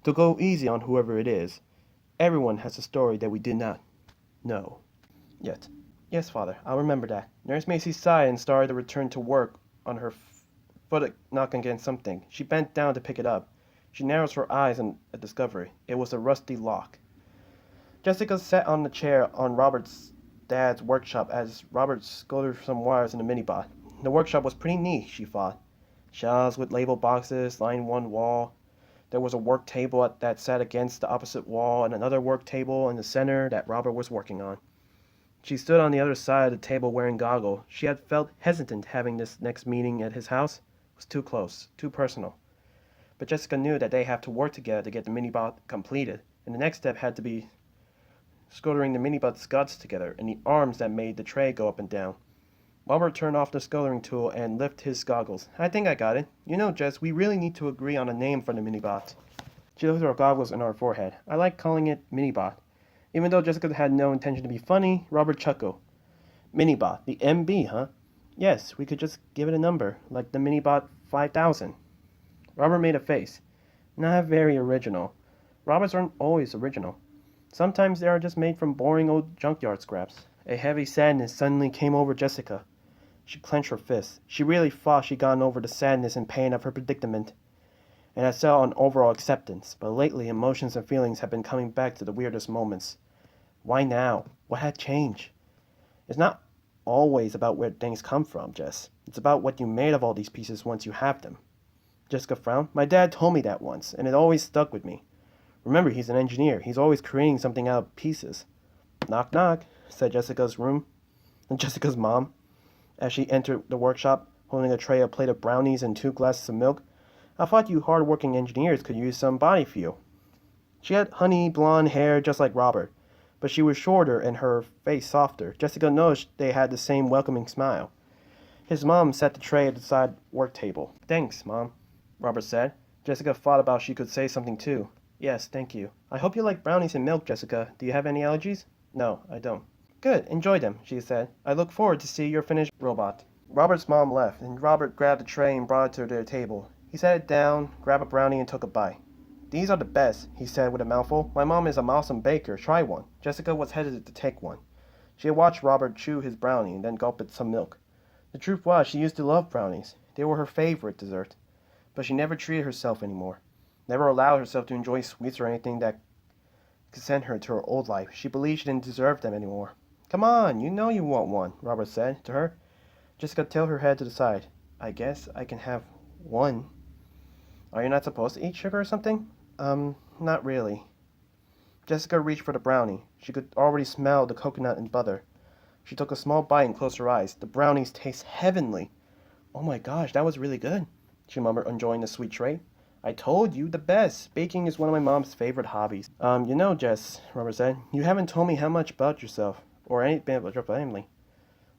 Speaker 1: to go easy on whoever it is. Everyone has a story that we did not know yet. Yes, Father, I'll remember that. Nurse Macy sighed and started to return to work on her foot knocking against something. She bent down to pick it up. She narrowed her eyes on a discovery. It was a rusty lock. Jessica sat on the chair on Robert's dad's workshop as Robert soldered some wires in the minibot. The workshop was pretty neat, she thought. Shelves with label boxes lined one wall. There was a work table that sat against the opposite wall and another work table in the center that Robert was working on. She stood on the other side of the table wearing goggles. She had felt hesitant having this next meeting at his house. It was too close, too personal. But Jessica knew that they have to work together to get the minibot completed, and the next step had to be soldering the minibot's guts together and the arms that made the tray go up and down. Robert turned off the soldering tool and lifted his goggles. I think I got it. You know, Jess, we really need to agree on a name for the minibot. She lifted her goggles on her forehead. I like calling it minibot. Even though Jessica had no intention to be funny, Robert chuckled. Minibot, the MB, huh? Yes, we could just give it a number, like the minibot 5000. Robert made a face. Not very original. Robots aren't always original. Sometimes they are just made from boring old junkyard scraps. A heavy sadness suddenly came over Jessica. She clenched her fists. She really thought she'd gotten over the sadness and pain of her predicament, and had settled on overall acceptance. But lately, emotions and feelings had been coming back to the weirdest moments. Why now? What had changed? It's not always about where things come from, Jess. It's about what you made of all these pieces once you have them. Jessica frowned. My dad told me that once, and it always stuck with me. Remember, he's an engineer. He's always creating something out of pieces. Knock, knock, said Jessica's mom, as she entered the workshop, holding a tray, a plate of brownies, and 2 glasses of milk. I thought you hard-working engineers could use some body fuel. She had honey blonde hair just like Robert, but she was shorter and her face softer. Jessica noticed they had the same welcoming smile. His mom set the tray at the side work table. Thanks, Mom, Robert said. Jessica thought about she could say something too. Yes, thank you. I hope you like brownies and milk, Jessica. Do you have any allergies? No, I don't. Good, enjoy them, she said. I look forward to see your finished robot. Robert's mom left, and Robert grabbed the tray and brought it to their table. He set it down, grabbed a brownie, and took a bite. These are the best, he said with a mouthful. My mom is an awesome baker. Try one. Jessica was hesitant to take one. She had watched Robert chew his brownie and then gulp at some milk. The truth was, she used to love brownies. They were her favorite dessert. But she never treated herself anymore. Never allowed herself to enjoy sweets or anything that could send her to her old life. She believed she didn't deserve them anymore. Come on, you know you want one, Robert said to her. Jessica tilted her head to the side. I guess I can have one. Are you not supposed to eat sugar or something? Not really. Jessica reached for the brownie. She could already smell the coconut and butter. She took a small bite and closed her eyes. The brownies taste heavenly. Oh my gosh, that was really good, she murmured, enjoying the sweet tray. I told you, the best. Baking is one of my mom's favorite hobbies. You know, Jess, Robert said, you haven't told me how much about yourself, or anything about your family.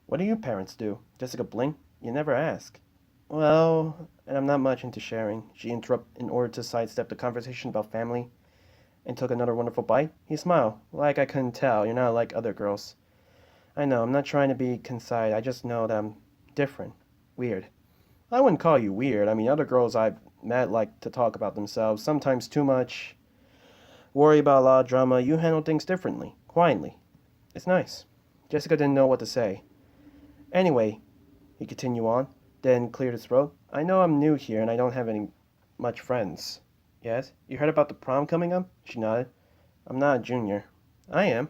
Speaker 1: What do your parents do? Jessica blinked. You never ask. Well, and I'm not much into sharing, she interrupted in order to sidestep the conversation about family, and took another wonderful bite. He smiled. Like I couldn't tell, you're not like other girls. I know, I'm not trying to be conceited, I just know that I'm different. Weird. I wouldn't call you weird. I mean, other girls I've met like to talk about themselves, sometimes too much. Worry about a lot of drama. You handle things differently, quietly. It's nice. Jessica didn't know what to say. Anyway, he continued on, then cleared his throat. I know I'm new here and I don't have any much friends. Yes? You heard about the prom coming up? She nodded. I'm not a junior. I am.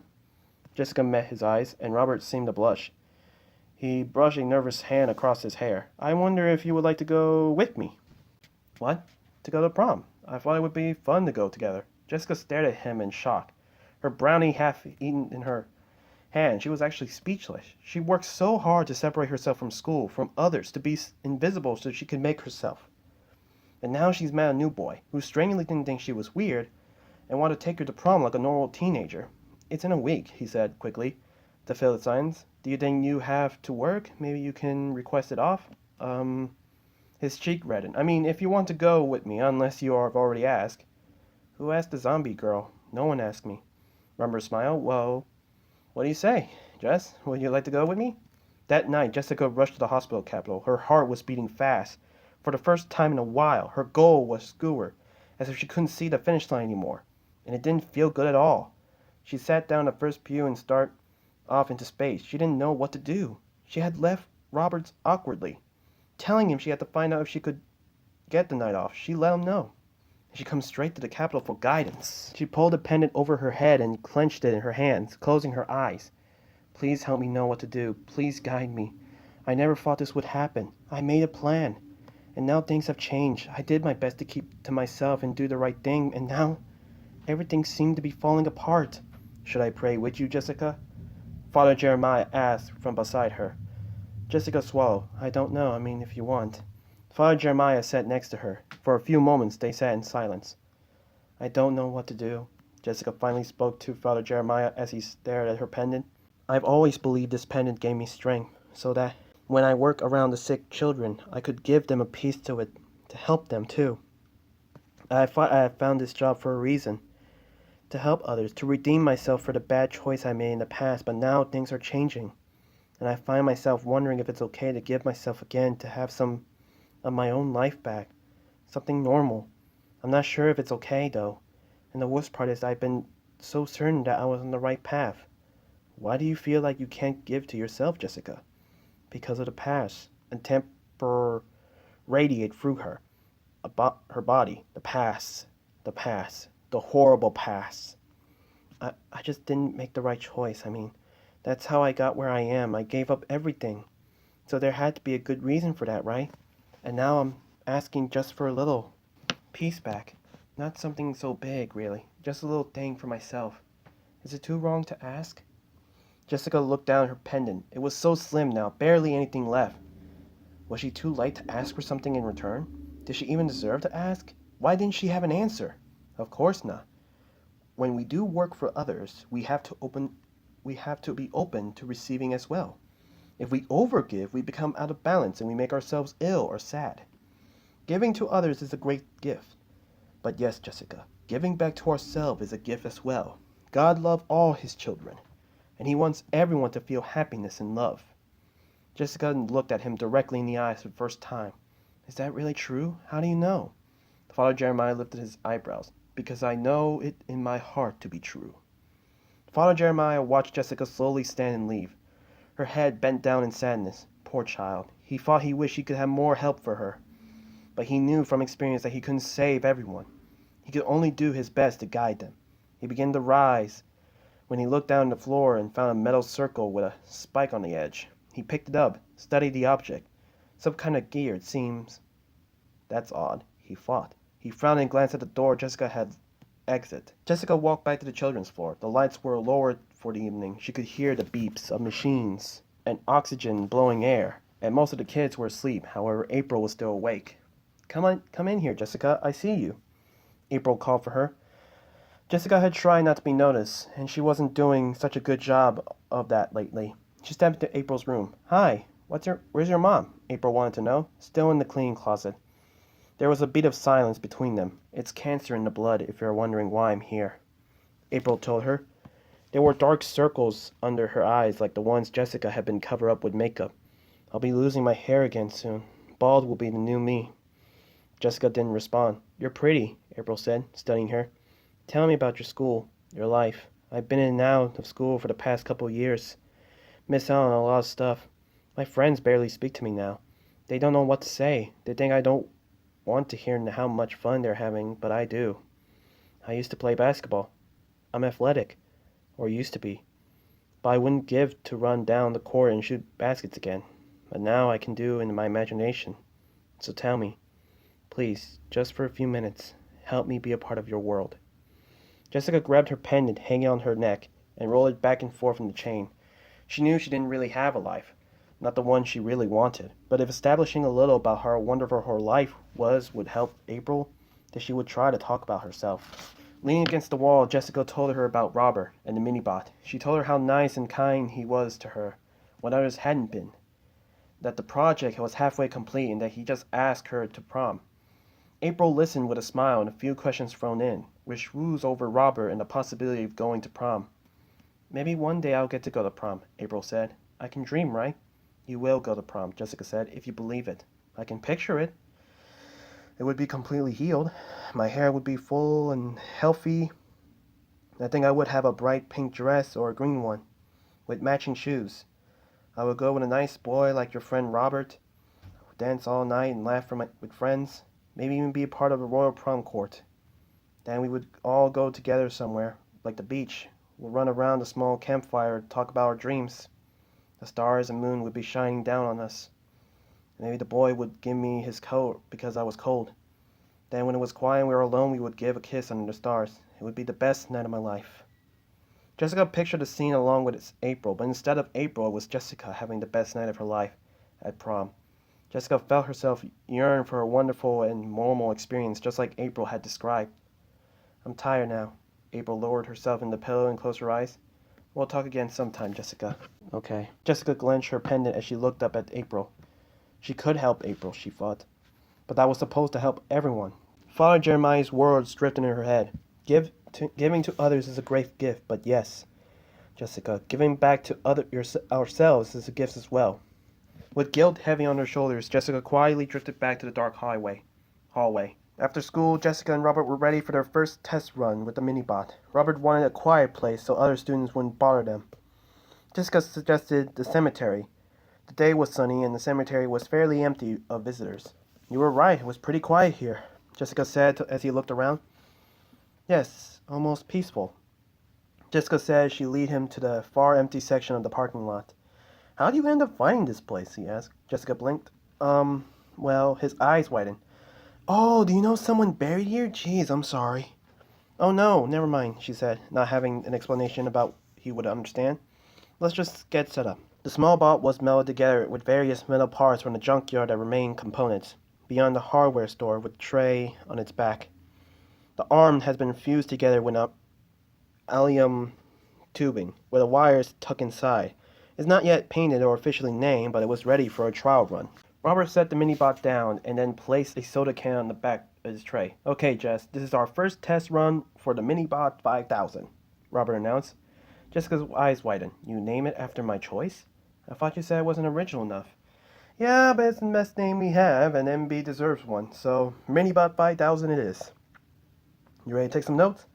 Speaker 1: Jessica met his eyes, and Robert seemed to blush. He brushed a nervous hand across his hair. I wonder if you would like to go with me. What? To go to prom? I thought it would be fun to go together. Jessica stared at him in shock. Her brownie half eaten in her hand. She was actually speechless. She worked so hard to separate herself from school, from others, to be invisible so she could make herself. And now she's met a new boy, who strangely didn't think she was weird, and wanted to take her to prom like a normal teenager. It's in a week, he said quickly, to fill the silence. Do you think you have to work? Maybe you can request it off? His cheek reddened. I mean, if you want to go with me, unless you have already asked. Who asked the zombie girl? No one asked me. Rumber smiled. Well, what do you say, Jess? Would you like to go with me? That night, Jessica rushed to the hospital capital. Her heart was beating fast. For the first time in a while, her goal was skewer, as if she couldn't see the finish line anymore, and it didn't feel good at all. She sat down in the first pew and started off into space. She didn't know what to do. She had left Roberts awkwardly, telling him she had to find out if she could get the night off. She let him know. She comes straight to the Capitol for guidance. She pulled the pendant over her head and clenched it in her hands, closing her eyes. Please help me know what to do. Please guide me. I never thought this would happen. I made a plan. And now things have changed. I did my best to keep to myself and do the right thing, and now everything seemed to be falling apart. Should I pray with you, Jessica? Father Jeremiah asked from beside her. Jessica swallowed. I don't know. I mean, if you want. Father Jeremiah sat next to her. For a few moments they sat in silence. I don't know what to do. Jessica finally spoke to Father Jeremiah as he stared at her pendant. I've always believed this pendant gave me strength, so that when I work around the sick children, I could give them a piece to it, to help them too. I thought I had found this job for a reason. To help others, to redeem myself for the bad choice I made in the past, but now things are changing. And I find myself wondering if it's okay to give myself again to have some of my own life back. Something normal. I'm not sure if it's okay, though. And the worst part is I've been so certain that I was on the right path. Why do you feel like you can't give to yourself, Jessica? Because of the past. And temper radiated through her. About her body. The past. The past. The horrible past. I just didn't make the right choice. I mean, that's how I got where I am. I gave up everything. So there had to be a good reason for that, right? And now I'm asking just for a little peace back. Not something so big, really. Just a little thing for myself. Is it too wrong to ask? Jessica looked down at her pendant. It was so slim now, barely anything left. Was she too light to ask for something in return? Did she even deserve to ask? Why didn't she have an answer? Of course not. When we do work for others, we have to be open to receiving as well. If we overgive, we become out of balance and we make ourselves ill or sad. Giving to others is a great gift. But yes, Jessica, giving back to ourselves is a gift as well. God loves all his children, and he wants everyone to feel happiness and love. Jessica looked at him directly in the eyes for the first time. Is that really true? How do you know? Father Jeremiah lifted his eyebrows. Because I know it in my heart to be true. Father Jeremiah watched Jessica slowly stand and leave, her head bent down in sadness. Poor child. He thought he wished he could have more help for her. But he knew from experience that he couldn't save everyone. He could only do his best to guide them. He began to rise when he looked down on the floor and found a metal circle with a spike on the edge. He picked it up, studied the object. Some kind of gear, it seems. That's odd, he thought. He frowned and glanced at the door Jessica had exited. Jessica walked back to the children's floor. The lights were lowered for the evening. She could hear the beeps of machines and oxygen blowing air, and most of the kids were asleep. However, April was still awake. Come in here, Jessica. I see you. April called for her. Jessica had tried not to be noticed, and she wasn't doing such a good job of that lately. She stepped into April's room. Hi, where's your mom? April wanted to know. Still in the cleaning closet. There was a beat of silence between them. It's cancer in the blood, if you're wondering why I'm here, April told her. There were dark circles under her eyes like the ones Jessica had been covered up with makeup. I'll be losing my hair again soon. Bald will be the new me. Jessica didn't respond. You're pretty, April said, studying her. Tell me about your school, your life. I've been in and out of school for the past couple of years. Miss out on a lot of stuff. My friends barely speak to me now. They don't know what to say. They think I don't want to hear how much fun they're having, but I do. I used to play basketball. I'm athletic, or used to be. But I wouldn't give to run down the court and shoot baskets again. But now I can do in my imagination. So tell me, please, just for a few minutes, help me be a part of your world. Jessica grabbed her pendant hanging on her neck and rolled it back and forth in the chain. She knew she didn't really have a life. Not the one she really wanted, but if establishing a little about how wonderful her life would help April, then she would try to talk about herself. Leaning against the wall, Jessica told her about Robert and the minibot. She told her how nice and kind he was to her, when others hadn't been. That the project was halfway complete and that he just asked her to prom. April listened with a smile and a few questions thrown in, which woos over Robert and the possibility of going to prom. Maybe one day I'll get to go to prom, April said. I can dream, right? You will go to prom, Jessica said, if you believe it. I can picture it. It would be completely healed. My hair would be full and healthy. I think I would have a bright pink dress or a green one with matching shoes. I would go with a nice boy like your friend Robert, dance all night and laugh with friends, maybe even be a part of a royal prom court. Then we would all go together somewhere, like the beach. We'll run around a small campfire, talk about our dreams. The stars and moon would be shining down on us. Maybe the boy would give me his coat because I was cold. Then when it was quiet and we were alone, we would give a kiss under the stars. It would be the best night of my life. Jessica pictured the scene along with its April, but instead of April, it was Jessica having the best night of her life at prom. Jessica felt herself yearn for a wonderful and normal experience, just like April had described. I'm tired now. April lowered herself in the pillow and closed her eyes. We'll talk again sometime, Jessica. Okay. Jessica clenched her pendant as she looked up at April. She could help April, she thought. But that was supposed to help everyone. Father Jeremiah's words drifted in her head. Giving to others is a great gift, but yes, Jessica, giving back to ourselves is a gift as well. With guilt heavy on her shoulders, Jessica quietly drifted back to the dark hallway. After school, Jessica and Robert were ready for their first test run with the minibot. Robert wanted a quiet place so other students wouldn't bother them. Jessica suggested the cemetery. The day was sunny and the cemetery was fairly empty of visitors. You were right, it was pretty quiet here, Jessica said as he looked around. Yes, almost peaceful. Jessica said she'd lead him to the far empty section of the parking lot. How do you end up finding this place? He asked. Jessica blinked. Well, his eyes widened. Oh, do you know someone buried here? Jeez, I'm sorry. Oh no, never mind, she said, not having an explanation about he would understand. Let's just get set up. The small bot was melded together with various metal parts from the junkyard that remained components, beyond the hardware store with a tray on its back. The arm has been fused together with aluminium tubing, with the wires tucked inside. It's not yet painted or officially named, but it was ready for a trial run. Robert set the minibot down and then placed a soda can on the back of his tray. Okay, Jess, this is our first test run for the minibot 5000, Robert announced. Jessica's eyes widened. You name it after my choice? I thought you said it wasn't original enough. Yeah, but it's the best name we have, and MB deserves one, so minibot 5000 it is. You ready to take some notes?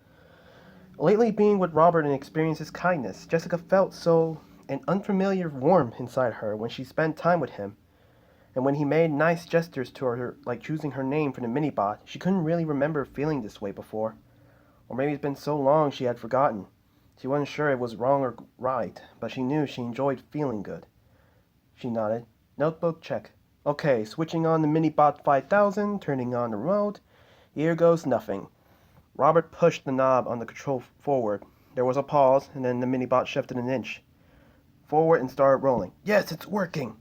Speaker 1: Lately, being with Robert and experiencing his kindness, Jessica felt so an unfamiliar warmth inside her when she spent time with him. And when he made nice gestures to her, like choosing her name for the minibot, she couldn't really remember feeling this way before. Or maybe it's been so long she had forgotten. She wasn't sure it was wrong or right, but she knew she enjoyed feeling good. She nodded. Notebook check. Okay, switching on the minibot 5000, turning on the remote. Here goes nothing. Robert pushed the knob on the control forward. There was a pause, and then the minibot shifted an inch forward and started rolling. Yes, it's working!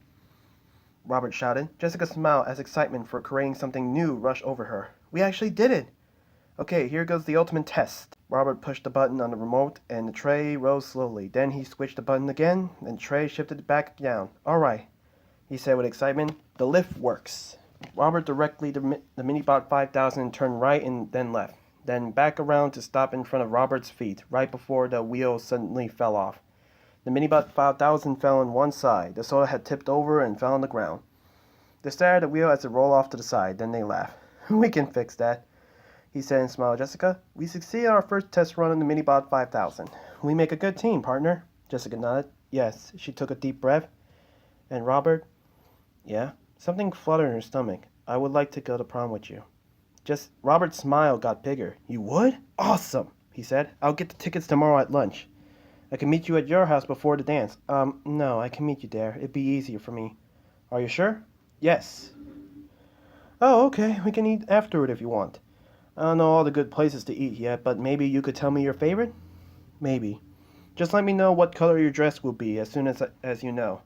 Speaker 1: Robert shouted. Jessica smiled as excitement for creating something new rushed over her. We actually did it! Okay, here goes the ultimate test. Robert pushed the button on the remote, and the tray rose slowly. Then he switched the button again, and the tray shifted back down. All right, he said with excitement. The lift works. Robert directed the minibot 5000 and turned right and then left, then back around to stop in front of Robert's feet, right before the wheel suddenly fell off. The minibot 5000 fell on one side. The soda had tipped over and fell on the ground. They stared at the wheel as it rolled off to the side. Then they laughed. We can fix that, he said and smiled at Jessica. We succeeded our first test run on the minibot 5000. We make a good team, partner. Jessica nodded. Yes, she took a deep breath. And Robert? Yeah? Something fluttered in her stomach. I would like to go to prom with you. Robert's smile got bigger. You would? Awesome, he said. I'll get the tickets tomorrow at lunch. I can meet you at your house before the dance. No, I can meet you there. It'd be easier for me. Are you sure? Yes. Oh, okay. We can eat afterward if you want. I don't know all the good places to eat yet, but maybe you could tell me your favorite? Maybe. Just let me know what color your dress will be as soon as you know,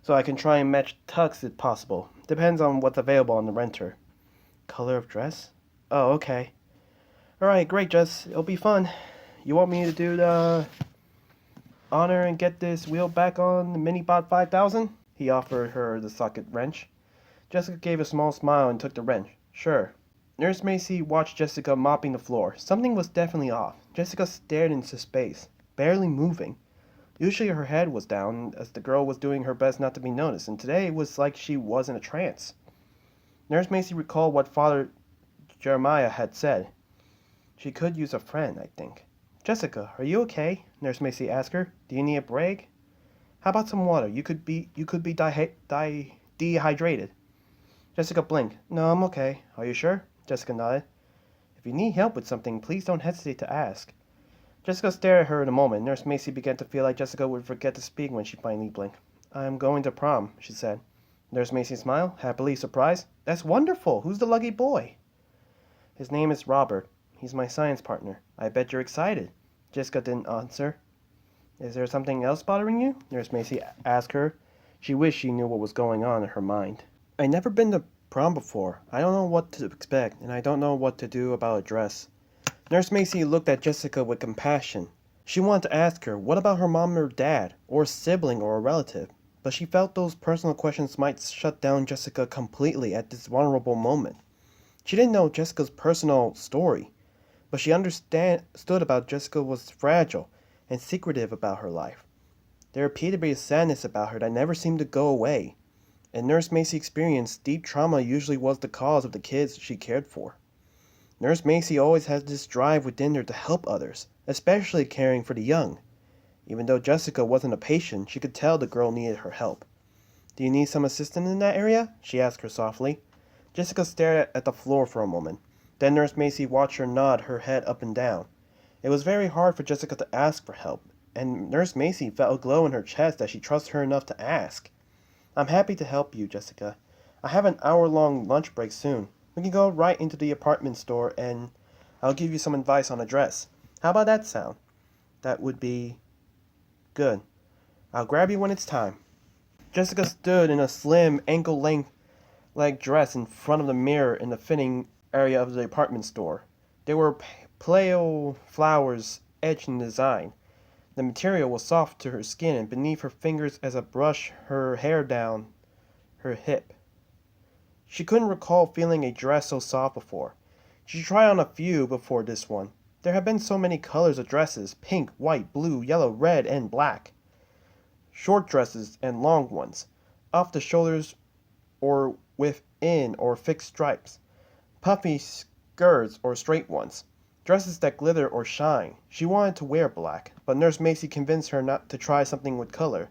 Speaker 1: so I can try and match tux if possible. Depends on what's available on the renter. Color of dress? Oh, okay. Alright, great, Jess. It'll be fun. You want me to do the honor and get this wheel back on the minibot 5000? He offered her the socket wrench. Jessica gave a small smile and took the wrench. Sure. Nurse Macy watched Jessica mopping the floor. Something was definitely off. Jessica stared into space, barely moving. Usually her head was down, as the girl was doing her best not to be noticed, and today it was like she was in a trance. Nurse Macy recalled what Father Jeremiah had said. She could use a friend, I think. Jessica, are you okay? Nurse Macy asked her. Do you need a break? How about some water? You could be dehydrated. Jessica blinked. No, I'm okay. Are you sure? Jessica nodded. If you need help with something, please don't hesitate to ask. Jessica stared at her in a moment. Nurse Macy began to feel like Jessica would forget to speak when she finally blinked. I'm going to prom, she said. Nurse Macy smiled, happily surprised. That's wonderful. Who's the lucky boy? His name is Robert. He's my science partner. I bet you're excited. Jessica didn't answer. Is there something else bothering you? Nurse Macy asked her. She wished she knew what was going on in her mind. I've never been to prom before. I don't know what to expect, and I don't know what to do about a dress. Nurse Macy looked at Jessica with compassion. She wanted to ask her, what about her mom or dad, or a sibling or a relative? But she felt those personal questions might shut down Jessica completely at this vulnerable moment. She didn't know Jessica's personal story, but she understood about Jessica was fragile and secretive about her life. There appeared to be a sadness about her that never seemed to go away, and Nurse Macy experienced deep trauma usually was the cause of the kids she cared for. Nurse Macy always had this drive within her to help others, especially caring for the young. Even though Jessica wasn't a patient, she could tell the girl needed her help. Do you need some assistance in that area? She asked her softly. Jessica stared at the floor for a moment. Then Nurse Macy watched her nod her head up and down. It was very hard for Jessica to ask for help, and Nurse Macy felt a glow in her chest that she trusted her enough to ask. I'm happy to help you, Jessica. I have an hour-long lunch break soon. We can go right into the apartment store and I'll give you some advice on a dress. How about that sound? That would be good. I'll grab you when it's time. Jessica stood in a slim, ankle-length leg dress in front of the mirror in the fitting area of the apartment store. There were pale flowers etched in design. The material was soft to her skin, and beneath her fingers as a brush her hair down her hip. She couldn't recall feeling a dress so soft before. She tried on a few before this one. There had been so many colors of dresses: pink, white, blue, yellow, red, and black. Short dresses and long ones, off the shoulders or within or fixed stripes. Puffy skirts or straight ones. Dresses that glitter or shine. She wanted to wear black, but Nurse Macy convinced her not to try something with color.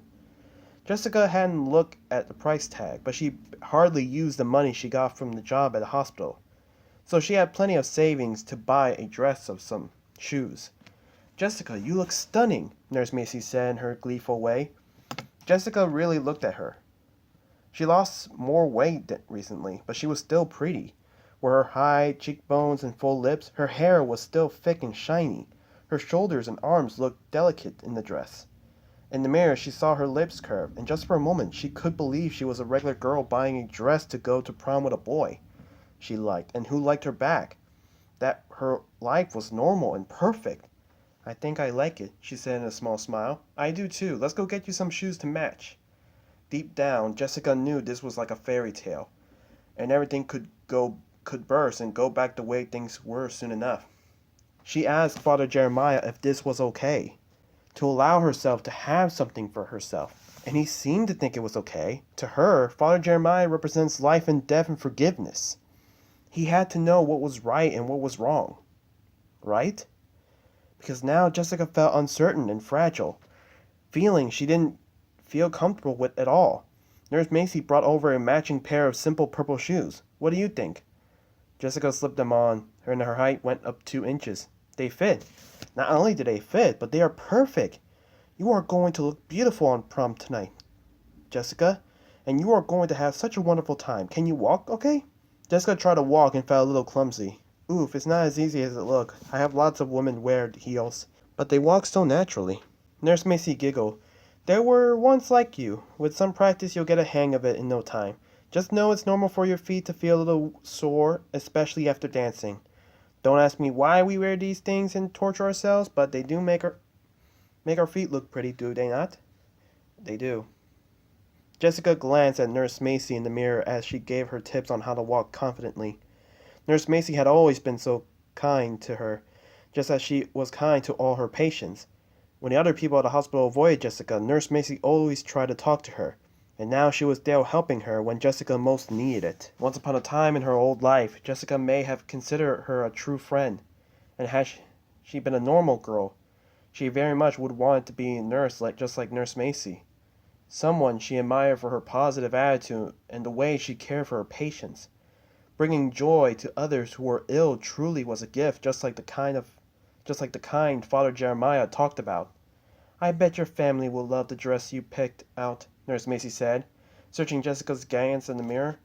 Speaker 1: Jessica hadn't looked at the price tag, but she hardly used the money she got from the job at the hospital. So she had plenty of savings to buy a dress of some shoes. Jessica, you look stunning, Nurse Macy said in her gleeful way. Jessica really looked at her. She lost more weight recently, but she was still pretty. With her high cheekbones and full lips, her hair was still thick and shiny. Her shoulders and arms looked delicate in the dress. In the mirror, she saw her lips curve, and just for a moment she could believe she was a regular girl buying a dress to go to prom with a boy she liked, and who liked her back. That her life was normal and perfect. I think I like it, she said in a small smile. I do too. Let's go get you some shoes to match. Deep down, Jessica knew this was like a fairy tale, and everything could burst and go back the way things were soon enough. She asked Father Jeremiah if this was okay, to allow herself to have something for herself, and he seemed to think it was okay. To her, Father Jeremiah represents life and death and forgiveness. He had to know what was right and what was wrong. Right? Because now Jessica felt uncertain and fragile, feeling she didn't feel comfortable with at all. Nurse Macy brought over a matching pair of simple purple shoes. What do you think? Jessica slipped them on, and her height went up 2 inches. They fit. Not only do they fit, but they are perfect. You are going to look beautiful on prom tonight, Jessica, and you are going to have such a wonderful time. Can you walk, okay? Jessica tried to walk and felt a little clumsy. Oof, it's not as easy as it looks. I have lots of women wear heels, but they walk so naturally. Nurse Macy giggled. There were once like you. With some practice, you'll get a hang of it in no time. Just know it's normal for your feet to feel a little sore, especially after dancing. Don't ask me why we wear these things and torture ourselves, but they do make our feet look pretty, do they not? They do. Jessica glanced at Nurse Macy in the mirror as she gave her tips on how to walk confidently. Nurse Macy had always been so kind to her, just as she was kind to all her patients. When the other people at the hospital avoided Jessica, Nurse Macy always tried to talk to her. And now she was there helping her when Jessica most needed it. Once upon a time in her old life, Jessica may have considered her a true friend, and had she been a normal girl, she very much would want to be a nurse just like Nurse Macy. Someone she admired for her positive attitude and the way she cared for her patients. Bringing joy to others who were ill truly was a gift, just like the kind Father Jeremiah talked about. I bet your family will love the dress you picked out, Nurse Macy said, searching Jessica's glance in the mirror.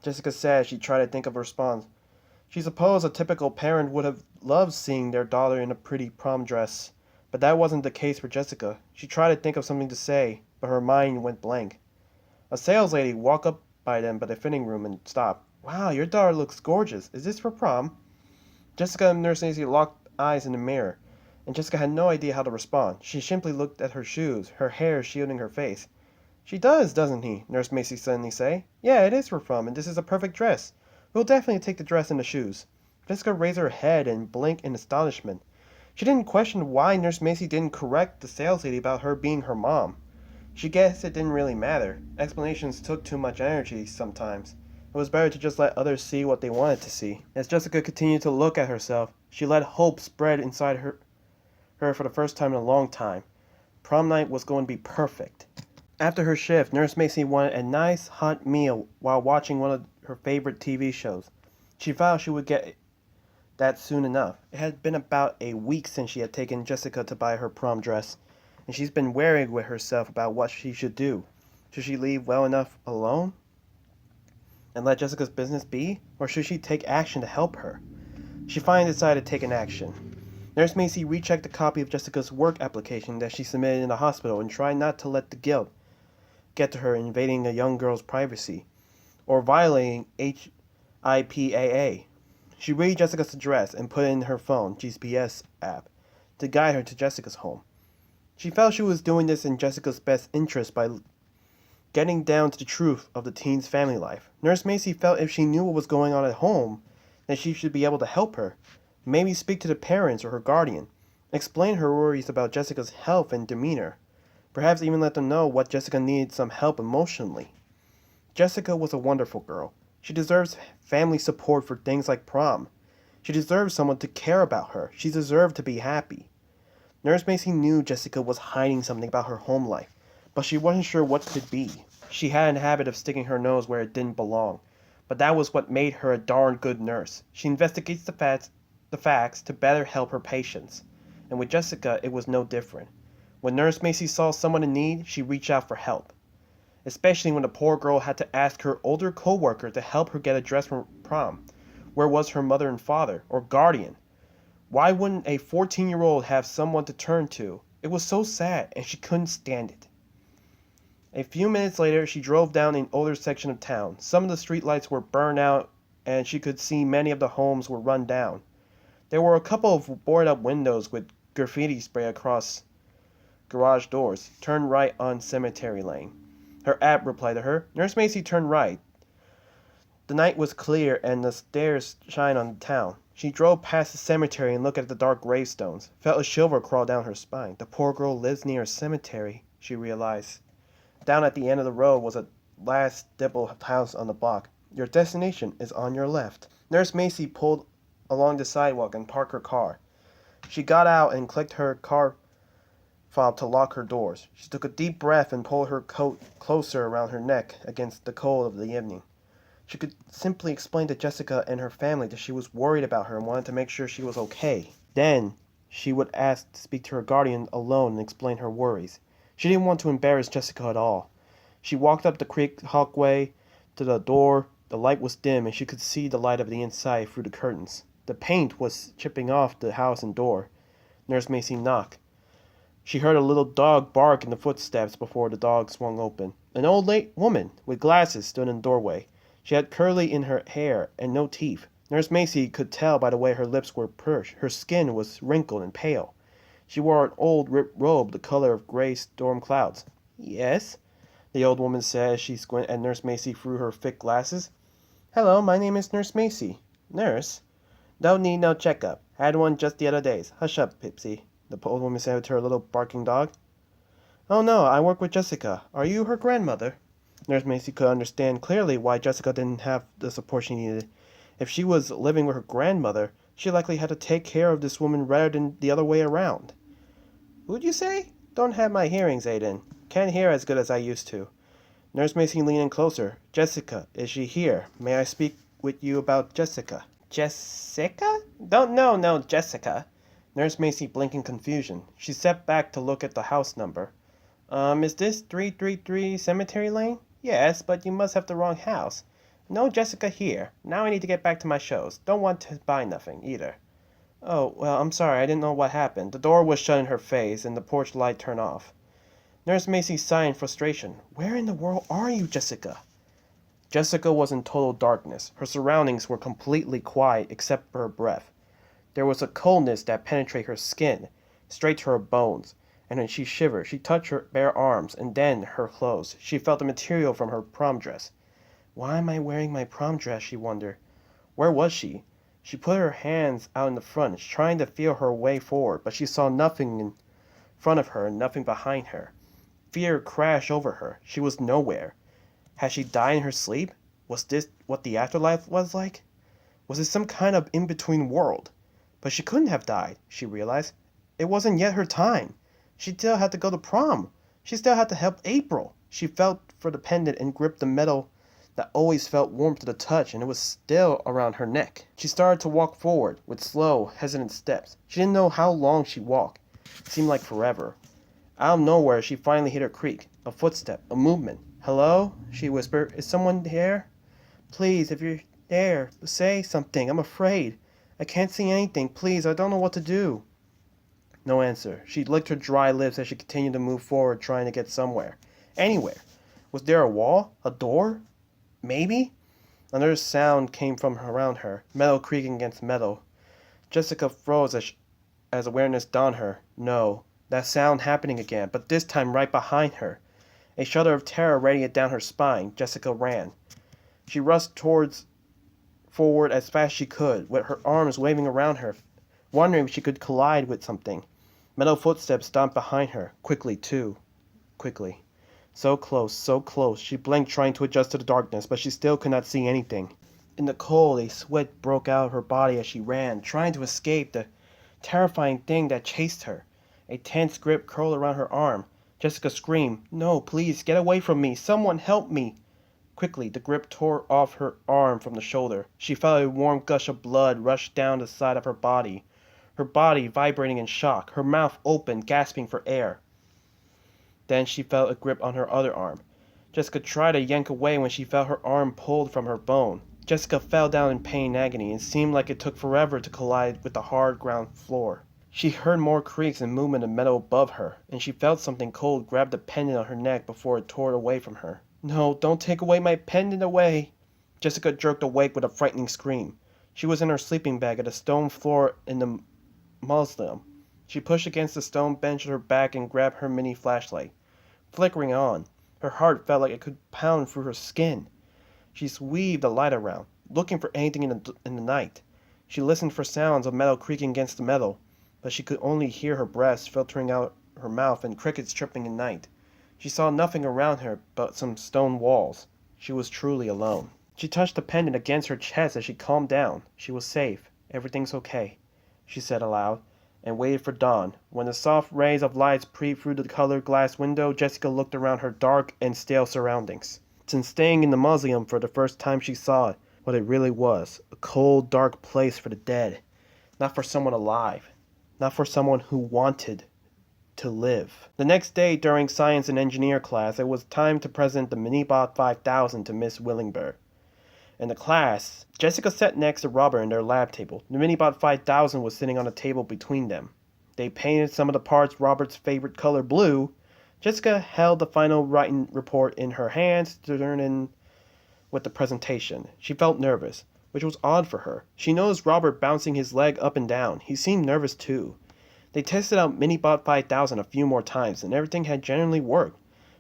Speaker 1: Jessica said she tried to think of a response. She supposed a typical parent would have loved seeing their daughter in a pretty prom dress, but that wasn't the case for Jessica. She tried to think of something to say, but her mind went blank. A sales lady walked up by them by the fitting room and stopped. Wow, your daughter looks gorgeous. Is this for prom? Jessica and Nurse Macy locked eyes in the mirror, and Jessica had no idea how to respond. She simply looked at her shoes, her hair shielding her face. She does, doesn't he? Nurse Macy suddenly say. Yeah, it is for prom, and this is a perfect dress. We'll definitely take the dress and the shoes. Jessica raised her head and blinked in astonishment. She didn't question why Nurse Macy didn't correct the sales lady about her being her mom. She guessed it didn't really matter. Explanations took too much energy sometimes. It was better to just let others see what they wanted to see. As Jessica continued to look at herself, she let hope spread inside her for the first time in a long time. Prom night was going to be perfect. After her shift, Nurse Macy wanted a nice hot meal while watching one of her favorite TV shows. She vowed she would get that soon enough. It had been about a week since she had taken Jessica to buy her prom dress, and she's been wary with herself about what she should do. Should she leave well enough alone and let Jessica's business be, or should she take action to help her? She finally decided to take an action. Nurse Macy rechecked a copy of Jessica's work application that she submitted in the hospital and tried not to let the guilt get to her invading a young girl's privacy or violating HIPAA. She read Jessica's address and put it in her phone GPS app to guide her to Jessica's home. She felt she was doing this in Jessica's best interest by getting down to the truth of the teen's family life. Nurse Macy felt if she knew what was going on at home, then she should be able to help her. Maybe speak to the parents or her guardian. Explain her worries about Jessica's health and demeanor. Perhaps even let them know what Jessica needed some help emotionally. Jessica was a wonderful girl. She deserves family support for things like prom. She deserves someone to care about her. She deserved to be happy. Nurse Macy knew Jessica was hiding something about her home life, but she wasn't sure what could be. She had a habit of sticking her nose where it didn't belong, but that was what made her a darn good nurse. She investigates the facts to better help her patients, and with Jessica it was no different. When Nurse Macy saw someone in need, she reached out for help, especially when the poor girl had to ask her older co-worker to help her get a dress for prom. Where was her mother and father, or guardian? Why wouldn't a 14-year-old have someone to turn to? It was so sad, and she couldn't stand it. A few minutes later, she drove down an older section of town. Some of the streetlights were burned out, and she could see many of the homes were run down. There were a couple of boarded-up windows with graffiti sprayed across garage doors. Turn right on Cemetery Lane. Her app replied to her. Nurse Macy turned right. The night was clear, and the stars shined on the town. She drove past the cemetery and looked at the dark gravestones. Felt a shiver crawl down her spine. The poor girl lives near a cemetery, she realized. Down at the end of the road was a last dibble house on the block. Your destination is on your left. Nurse Macy pulled along the sidewalk and parked her car. She got out and clicked her car fob to lock her doors. She took a deep breath and pulled her coat closer around her neck against the cold of the evening. She could simply explain to Jessica and her family that she was worried about her and wanted to make sure she was okay. Then she would ask to speak to her guardian alone and explain her worries. She didn't want to embarrass Jessica at all. She walked up the creek walkway to the door. The light was dim and she could see the light of the inside through the curtains. The paint was chipping off the house and door. Nurse Macy knocked. She heard a little dog bark in the footsteps before the door swung open. An old woman with glasses stood in the doorway. She had curly in her hair and no teeth. Nurse Macy could tell by the way her lips were pursed. Her skin was wrinkled and pale. She wore an old ripped robe the color of gray storm clouds. Yes, the old woman said as she squinted at Nurse Macy through her thick glasses. Hello, my name is Nurse Macy. Nurse? Don't need no checkup. Had one just the other days. Hush up, Pipsy, the old woman said to her little barking dog. Oh no, I work with Jessica. Are you her grandmother? Nurse Macy could understand clearly why Jessica didn't have the support she needed. If she was living with her grandmother, she likely had to take care of this woman rather than the other way around. Who'd you say? Don't have my hearings, Aiden. Can't hear as good as I used to. Nurse Macy leaned in closer. Jessica, is she here? May I speak with you about Jessica? Jessica? Don't know, no, Jessica. Nurse Macy blinked in confusion. She stepped back to look at the house number. Is this 333 Cemetery Lane? Yes, but you must have the wrong house. No Jessica here. Now I need to get back to my shows. Don't want to buy nothing, either. Oh, well, I'm sorry, I didn't know what happened. The door was shut in her face, and the porch light turned off. Nurse Macy sighed in frustration. Where in the world are you, Jessica? Jessica was in total darkness. Her surroundings were completely quiet except for her breath. There was a coldness that penetrated her skin, straight to her bones, and when she shivered, she touched her bare arms and then her clothes. She felt the material from her prom dress. Why am I wearing my prom dress, she wondered. Where was she? She put her hands out in the front, trying to feel her way forward, but she saw nothing in front of her and nothing behind her. Fear crashed over her. She was nowhere. Had she died in her sleep? Was this what the afterlife was like? Was it some kind of in-between world? But she couldn't have died, she realized. It wasn't yet her time. She still had to go to prom. She still had to help April. She felt for the pendant and gripped the metal that always felt warm to the touch, and it was still around her neck. She started to walk forward with slow, hesitant steps. She didn't know how long she walked. It seemed like forever. Out of nowhere, she finally hit a creak, a footstep, a movement. Hello? She whispered. Is someone there? Please, if you're there, say something. I'm afraid. I can't see anything. Please, I don't know what to do. No answer. She licked her dry lips as she continued to move forward, trying to get somewhere. Anywhere. Was there a wall? A door? Maybe? Another sound came from around her, metal creaking against metal. Jessica froze as awareness dawned her. No. That sound happening again, but this time right behind her. A shudder of terror radiated down her spine. Jessica ran. She rushed forward as fast as she could, with her arms waving around her, wondering if she could collide with something. Metal footsteps stomped behind her, quickly too. Quickly. So close, so close. She blinked, trying to adjust to the darkness, but she still could not see anything. In the cold, a sweat broke out of her body as she ran, trying to escape the terrifying thing that chased her. A tense grip curled around her arm. Jessica screamed, No, please, get away from me. Someone help me. Quickly, the grip tore off her arm from the shoulder. She felt a warm gush of blood rush down the side of her body vibrating in shock, her mouth open, gasping for air. Then she felt a grip on her other arm. Jessica tried to yank away when she felt her arm pulled from her bone. Jessica fell down in pain and agony, and it seemed like it took forever to collide with the hard ground floor. She heard more creaks and movement of metal above her, and she felt something cold grab the pendant on her neck before it tore away from her. No, don't take away my pendant away! Jessica jerked awake with a frightening scream. She was in her sleeping bag at the stone floor in the mausoleum. She pushed against the stone bench at her back and grabbed her mini flashlight. Flickering on, her heart felt like it could pound through her skin. She weaved the light around, looking for anything in the night. She listened for sounds of metal creaking against the metal, but she could only hear her breath filtering out her mouth and crickets chirping in night. She saw nothing around her but some stone walls. She was truly alone. She touched the pendant against her chest as she calmed down. She was safe. Everything's okay, she said aloud, and waited for dawn. When the soft rays of light peeped through the colored glass window, Jessica looked around her dark and stale surroundings. Since staying in the mausoleum for the first time, she saw what it really was, a cold, dark place for the dead. Not for someone alive. Not for someone who wanted to live. The next day, during science and engineer class, it was time to present the Minibot 5000 to Miss Willingberg. In the class, Jessica sat next to Robert in their lab table. The Minibot 5000 was sitting on a table between them. They painted some of the parts Robert's favorite color, blue. Jessica held the final written report in her hands to turn in with the presentation. She felt nervous, which was odd for her. She noticed Robert bouncing his leg up and down. He seemed nervous too. They tested out Minibot 5000 a few more times, and everything had generally worked.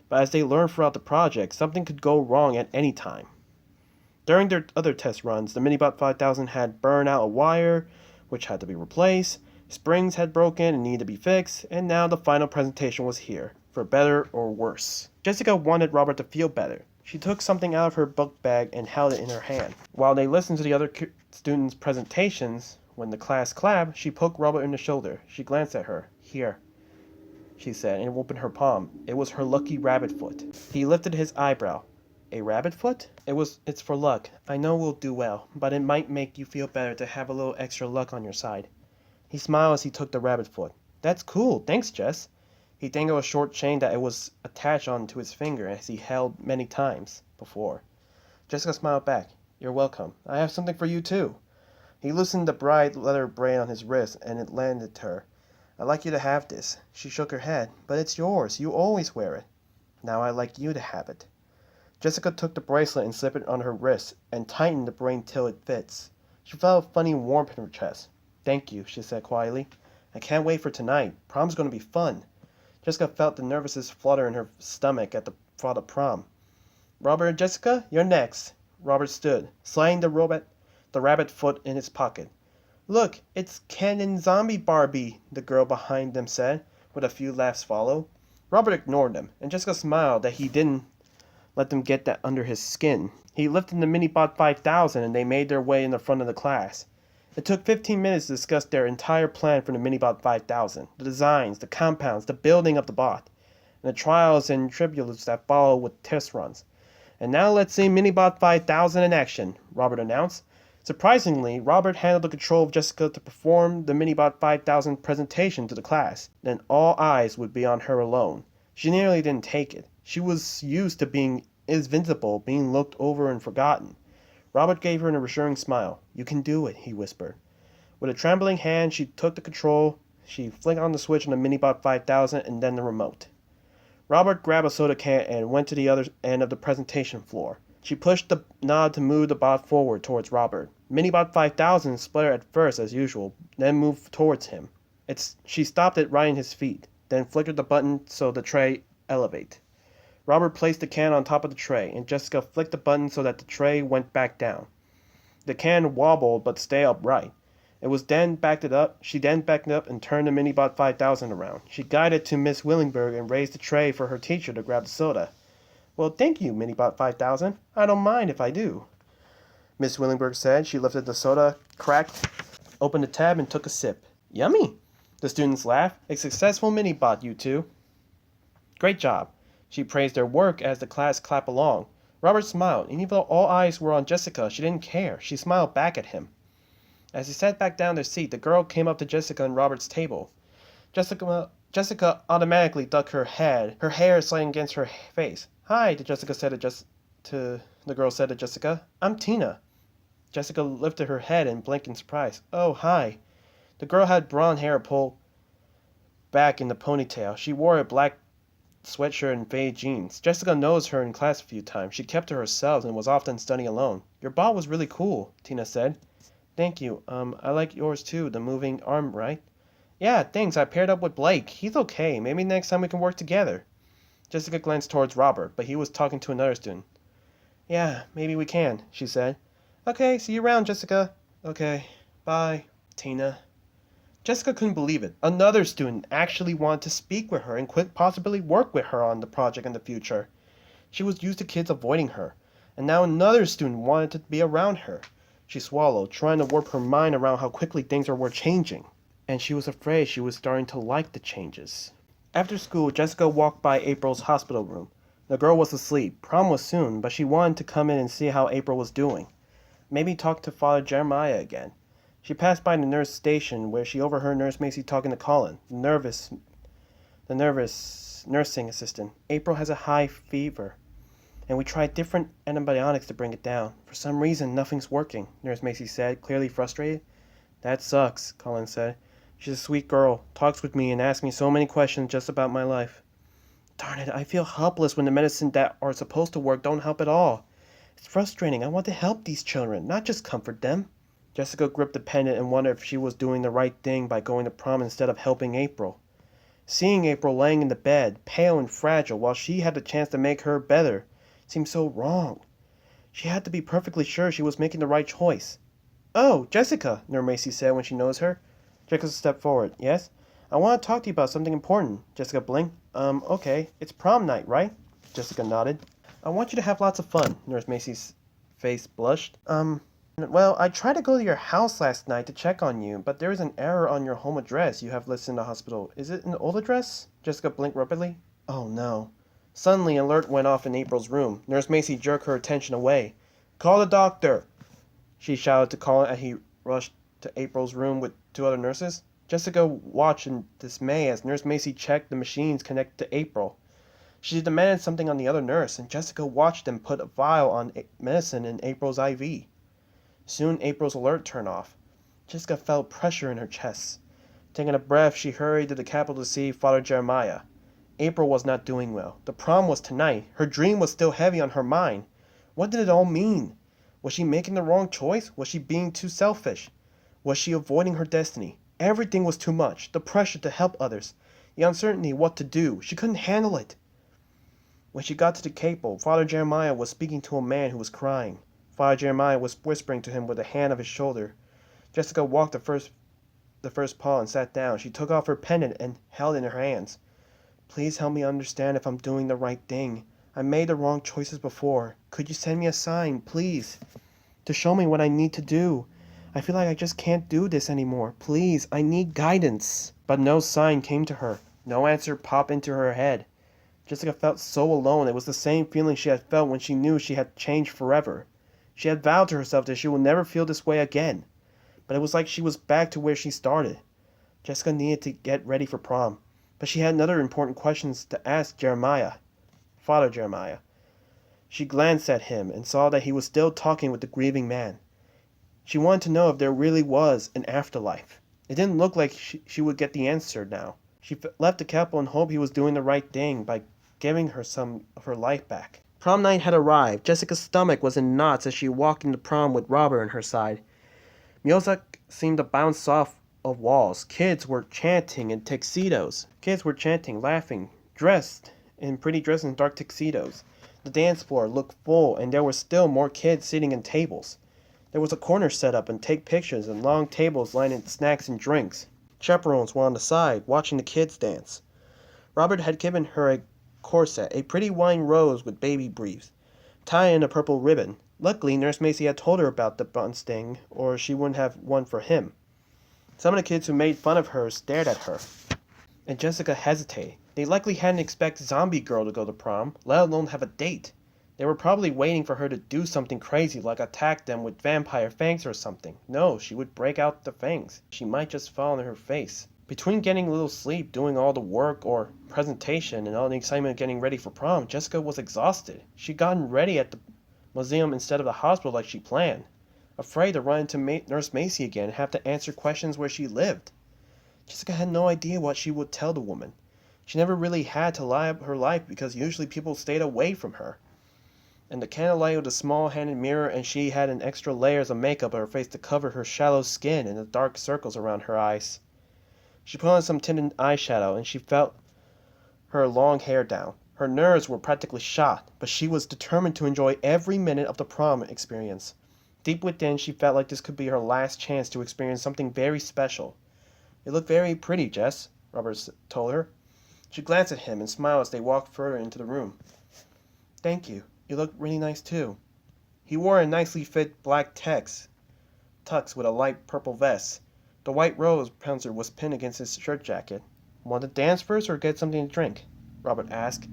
Speaker 1: But as they learned throughout the project, something could go wrong at any time. During their other test runs, the Minibot 5000 had burned out a wire, which had to be replaced. Springs had broken and needed to be fixed, and now the final presentation was here, for better or worse. Jessica wanted Robert to feel better. She took something out of her book bag and held it in her hand. While they listened to the other students' presentations, when the class clapped, she poked Robert in the shoulder. She glanced at her. "Here," she said, and opened her palm. It was her lucky rabbit foot. He lifted his eyebrow. "A rabbit foot?" It's for luck. I know we'll do well, but it might make you feel better to have a little extra luck on your side." He smiled as he took the rabbit foot. "That's cool. Thanks, Jess." He dangled a short chain that it was attached onto his finger as he held many times before. Jessica smiled back. "You're welcome. I have something for you, too." He loosened the bright leather braid on his wrist, and it landed to her. "I'd like you to have this." She shook her head. "But it's yours. You always wear it." "Now I'd like you to have it." Jessica took the bracelet and slipped it on her wrist, and tightened the braid till it fits. She felt a funny warmth in her chest. "Thank you," she said quietly. "I can't wait for tonight. Prom's going to be fun." Jessica felt the nervousness flutter in her stomach at the thought of prom. "Robert and Jessica, you're next." Robert stood, sliding the rabbit foot in his pocket. "Look, it's Ken and Zombie Barbie," the girl behind them said, with a few laughs followed. Robert ignored them, and Jessica smiled that he didn't let them get that under his skin. He lifted the Minibot 5000 and they made their way in the front of the class. It took 15 minutes to discuss their entire plan for the Minibot 5000, the designs, the compounds, the building of the bot, and the trials and tribulations that followed with test runs. "And now let's see Minibot 5000 in action," Robert announced. Surprisingly, Robert handed the control of Jessica to perform the Minibot 5000 presentation to the class. Then all eyes would be on her alone. She nearly didn't take it. She was used to being invincible, being looked over and forgotten. Robert gave her a reassuring smile. "You can do it," he whispered. With a trembling hand, she took the control. She flicked on the switch on the Minibot 5000 and then the remote. Robert grabbed a soda can and went to the other end of the presentation floor. She pushed the knob to move the bot forward towards Robert. Minibot 5000 spluttered at first as usual, then moved towards him. She stopped it right in his feet, then flickered the button so the tray elevated. Robert placed the can on top of the tray, and Jessica flicked the button so that the tray went back down. The can wobbled but stayed upright. She then backed it up and turned the Minibot 5000 around. She guided it to Miss Willingberg and raised the tray for her teacher to grab the soda. "Well, thank you, Minibot 5000. I don't mind if I do," Miss Willingberg said. She lifted the soda, cracked, opened the tab, and took a sip. "Yummy!" The students laughed. "A successful Minibot, you two." "Great job." She praised their work as the class clapped along. Robert smiled, and even though all eyes were on Jessica, she didn't care. She smiled back at him. As they sat back down their seat, the girl came up to Jessica and Robert's table. Jessica automatically ducked her head, her hair sliding against her face. "Hi," the girl said to Jessica. "I'm Tina." Jessica lifted her head and blinked in surprise. "Oh, hi." The girl had blonde hair pulled back in the ponytail. She wore a black sweatshirt and faded jeans. Jessica noticed her in class a few times. She kept to herself and was often studying alone. "Your bot was really cool," Tina said. "Thank you. I like yours too, the moving arm, right?" "Yeah, thanks. I paired up with Blake. He's okay. Maybe next time we can work together." Jessica glanced towards Robert, but he was talking to another student. "Yeah, maybe we can," she said. "Okay, see you around, Jessica." "Okay, bye, Tina." Jessica couldn't believe it. Another student actually wanted to speak with her and could possibly work with her on the project in the future. She was used to kids avoiding her, and now another student wanted to be around her. She swallowed, trying to warp her mind around how quickly things were changing, and she was afraid she was starting to like the changes. After school, Jessica walked by April's hospital room. The girl was asleep. Prom was soon, but she wanted to come in and see how April was doing. Maybe talk to Father Jeremiah again. She passed by the nurse station where she overheard Nurse Macy talking to Colin, the nervous nursing assistant. "April has a high fever, and we tried different antibiotics to bring it down. For some reason, nothing's working," Nurse Macy said, clearly frustrated. "That sucks," Colin said. "She's a sweet girl, talks with me and asks me so many questions just about my life. Darn it, I feel helpless when the medicine that are supposed to work don't help at all. It's frustrating. I want to help these children, not just comfort them." Jessica gripped the pendant and wondered if she was doing the right thing by going to prom instead of helping April. Seeing April laying in the bed, pale and fragile, while she had the chance to make her better, seemed so wrong. She had to be perfectly sure she was making the right choice. "Oh, Jessica," Nurse Macy said when she noticed her. Jessica stepped forward. Yes? I want to talk to you about something important. Jessica blinked. Okay. It's prom night, right? Jessica nodded. I want you to have lots of fun. Nurse Macy's face blushed. Well, I tried to go to your house last night to check on you, but there is an error on your home address you have listed in the hospital. Is it an old address? Jessica blinked rapidly. Oh no. Suddenly, an alert went off in April's room. Nurse Macy jerked her attention away. Call the doctor! She shouted to Colin as he rushed to April's room with two other nurses. Jessica watched in dismay as Nurse Macy checked the machines connected to April. She demanded something on the other nurse, and Jessica watched them put a vial on medicine in April's IV. Soon April's alert turned off. Jessica felt pressure in her chest. Taking a breath, she hurried to the capital to see Father Jeremiah. April was not doing well. The prom was tonight. Her dream was still heavy on her mind. What did it all mean? Was she making the wrong choice? Was she being too selfish? Was she avoiding her destiny? Everything was too much. The pressure to help others. The uncertainty what to do. She couldn't handle it. When she got to the capo, Father Jeremiah was speaking to a man who was crying. Father Jeremiah was whispering to him with a hand on his shoulder. Jessica walked the first paw and sat down. She took off her pendant and held it in her hands. Please help me understand if I'm doing the right thing. I made the wrong choices before. Could you send me a sign, please, to show me what I need to do? I feel like I just can't do this anymore. Please, I need guidance. But no sign came to her. No answer popped into her head. Jessica felt so alone. It was the same feeling she had felt when she knew she had changed forever. She had vowed to herself that she would never feel this way again. But it was like she was back to where she started. Jessica needed to get ready for prom. But she had another important questions to ask Jeremiah. Father Jeremiah. She glanced at him and saw that he was still talking with the grieving man. She wanted to know if there really was an afterlife. It didn't look like she would get the answer now. She left the couple and hoped he was doing the right thing by giving her some of her life back. Prom night had arrived. Jessica's stomach was in knots as she walked into prom with Robert on her side. Music seemed to bounce off of walls. Kids were chanting in tuxedos. Kids were chanting, laughing, dressed in pretty dresses and dark tuxedos. The dance floor looked full, and there were still more kids sitting in tables. There was a corner set up and take pictures and long tables lined with snacks and drinks. Chaperones were on the side, watching the kids dance. Robert had given her a corset, a pretty wine rose with baby briefs, tied in a purple ribbon. Luckily, Nurse Macy had told her about the bun sting, or she wouldn't have one for him. Some of the kids who made fun of her stared at her, and Jessica hesitated. They likely hadn't expected Zombie Girl to go to prom, let alone have a date. They were probably waiting for her to do something crazy like attack them with vampire fangs or something. No, she would break out the fangs. She might just fall on her face. Between getting a little sleep, doing all the work or presentation, and all the excitement of getting ready for prom, Jessica was exhausted. She'd gotten ready at the museum instead of the hospital like she planned, afraid to run into Nurse Macy again and have to answer questions where she lived. Jessica had no idea what she would tell the woman. She never really had to lie up her life because usually people stayed away from her. And the candlelight with a small-handed mirror, and she had an extra layers of makeup on her face to cover her shallow skin and the dark circles around her eyes. She put on some tinted eyeshadow, and she felt her long hair down. Her nerves were practically shot, but she was determined to enjoy every minute of the prom experience. Deep within, she felt like this could be her last chance to experience something very special. You look very pretty, Jess, Robert told her. She glanced at him and smiled as they walked further into the room. Thank you. You look really nice, too. He wore a nicely fit black tux with a light purple vest. The white rose pencil was pinned against his shirt jacket. Want to dance first or get something to drink? Robert asked.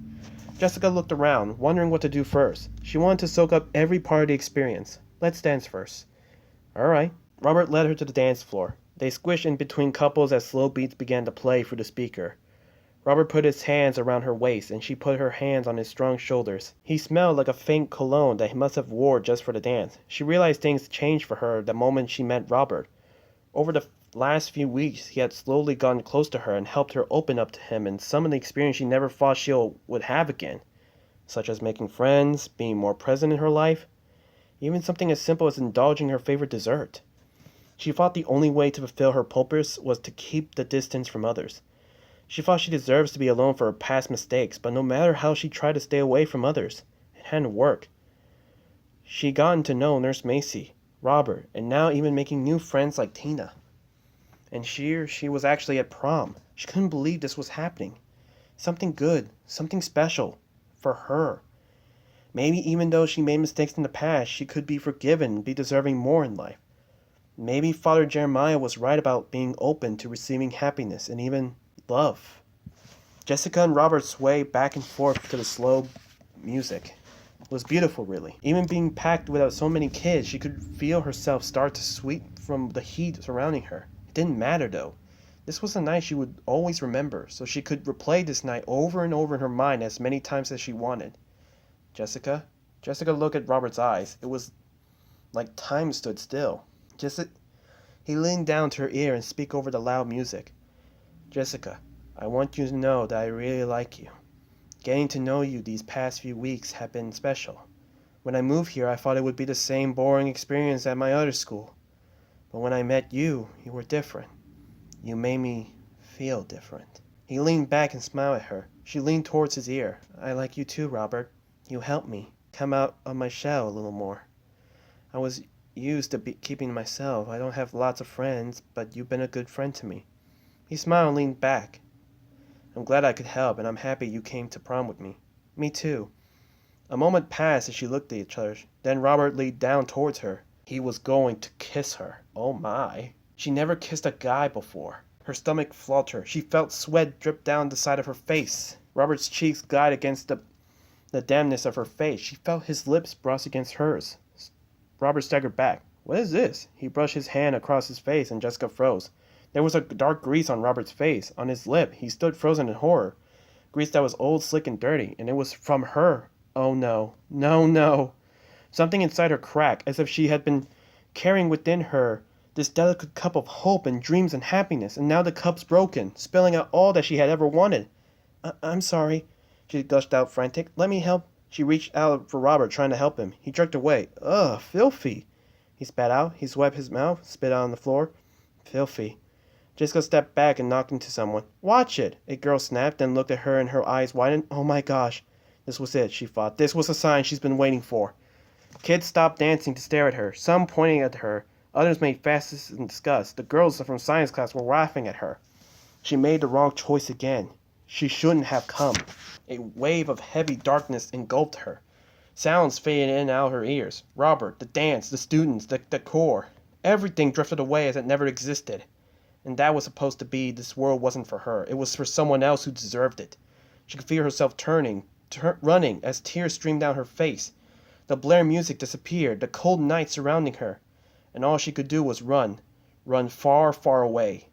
Speaker 1: Jessica looked around, wondering what to do first. She wanted to soak up every part of the experience. Let's dance first. All right. Robert led her to the dance floor. They squished in between couples as slow beats began to play through the speaker. Robert put his hands around her waist, and she put her hands on his strong shoulders. He smelled like a faint cologne that he must have wore just for the dance. She realized things changed for her the moment she met Robert. Over the last few weeks, he had slowly gotten close to her and helped her open up to him in some of the experience she never thought she would have again, such as making friends, being more present in her life, even something as simple as indulging her favorite dessert. She thought the only way to fulfill her purpose was to keep the distance from others. She thought she deserves to be alone for her past mistakes, but no matter how she tried to stay away from others, it hadn't worked. She'd gotten to know Nurse Macy, Robert, and now even making new friends like Tina. And she was actually at prom. She couldn't believe this was happening. Something good, something special. For her. Maybe even though she made mistakes in the past, she could be forgiven and be deserving more in life. Maybe Father Jeremiah was right about being open to receiving happiness and even love. Jessica and Robert sway back and forth to the slow music. It was beautiful, really. Even being packed without so many kids, she could feel herself start to sweep from the heat surrounding her. It didn't matter, though. This was a night she would always remember, so she could replay this night over and over in her mind as many times as she wanted. Jessica? Jessica looked at Robert's eyes. It was like time stood still. He leaned down to her ear and spoke over the loud music. Jessica, I want you to know that I really like you. Getting to know you these past few weeks have been special. When I moved here, I thought it would be the same boring experience at my other school. But when I met you, you were different. You made me feel different. He leaned back and smiled at her. She leaned towards his ear. I like you too, Robert. You helped me come out of my shell a little more. I was used to keeping myself. I don't have lots of friends, but you've been a good friend to me. He smiled and leaned back. I'm glad I could help, and I'm happy you came to prom with me. Me too. A moment passed as she looked at each other. Then Robert leaned down towards her. He was going to kiss her. Oh my. She never kissed a guy before. Her stomach fluttered. She felt sweat drip down the side of her face. Robert's cheeks glided against the dampness of her face. She felt his lips brush against hers. Robert staggered back. What is this? He brushed his hand across his face and Jessica froze. There was a dark grease on Robert's face, on his lip. He stood frozen in horror. Grease that was old, slick, and dirty, and it was from her. Oh no. No, no. Something inside her cracked, as if she had been carrying within her this delicate cup of hope and dreams and happiness, and now the cup's broken, spilling out all that she had ever wanted. I'm sorry, she gushed out, frantic. Let me help. She reached out for Robert, trying to help him. He jerked away. Ugh, filthy. He spat out. He swiped his mouth, spit out on the floor. Filthy. Jessica stepped back and knocked into someone. Watch it! A girl snapped, then looked at her and her eyes widened. Oh my gosh. This was it, she thought. This was the sign she's been waiting for. Kids stopped dancing to stare at her, some pointing at her. Others made faces in disgust. The girls from science class were laughing at her. She made the wrong choice again. She shouldn't have come. A wave of heavy darkness engulfed her. Sounds faded in and out her ears. Robert, the dance, the students, the decor. Everything drifted away as it never existed. And that was supposed to be this world wasn't for her. It was for someone else who deserved it. She could feel herself running as tears streamed down her face. The blare music disappeared, the cold night surrounding her. And all she could do was run far, far away.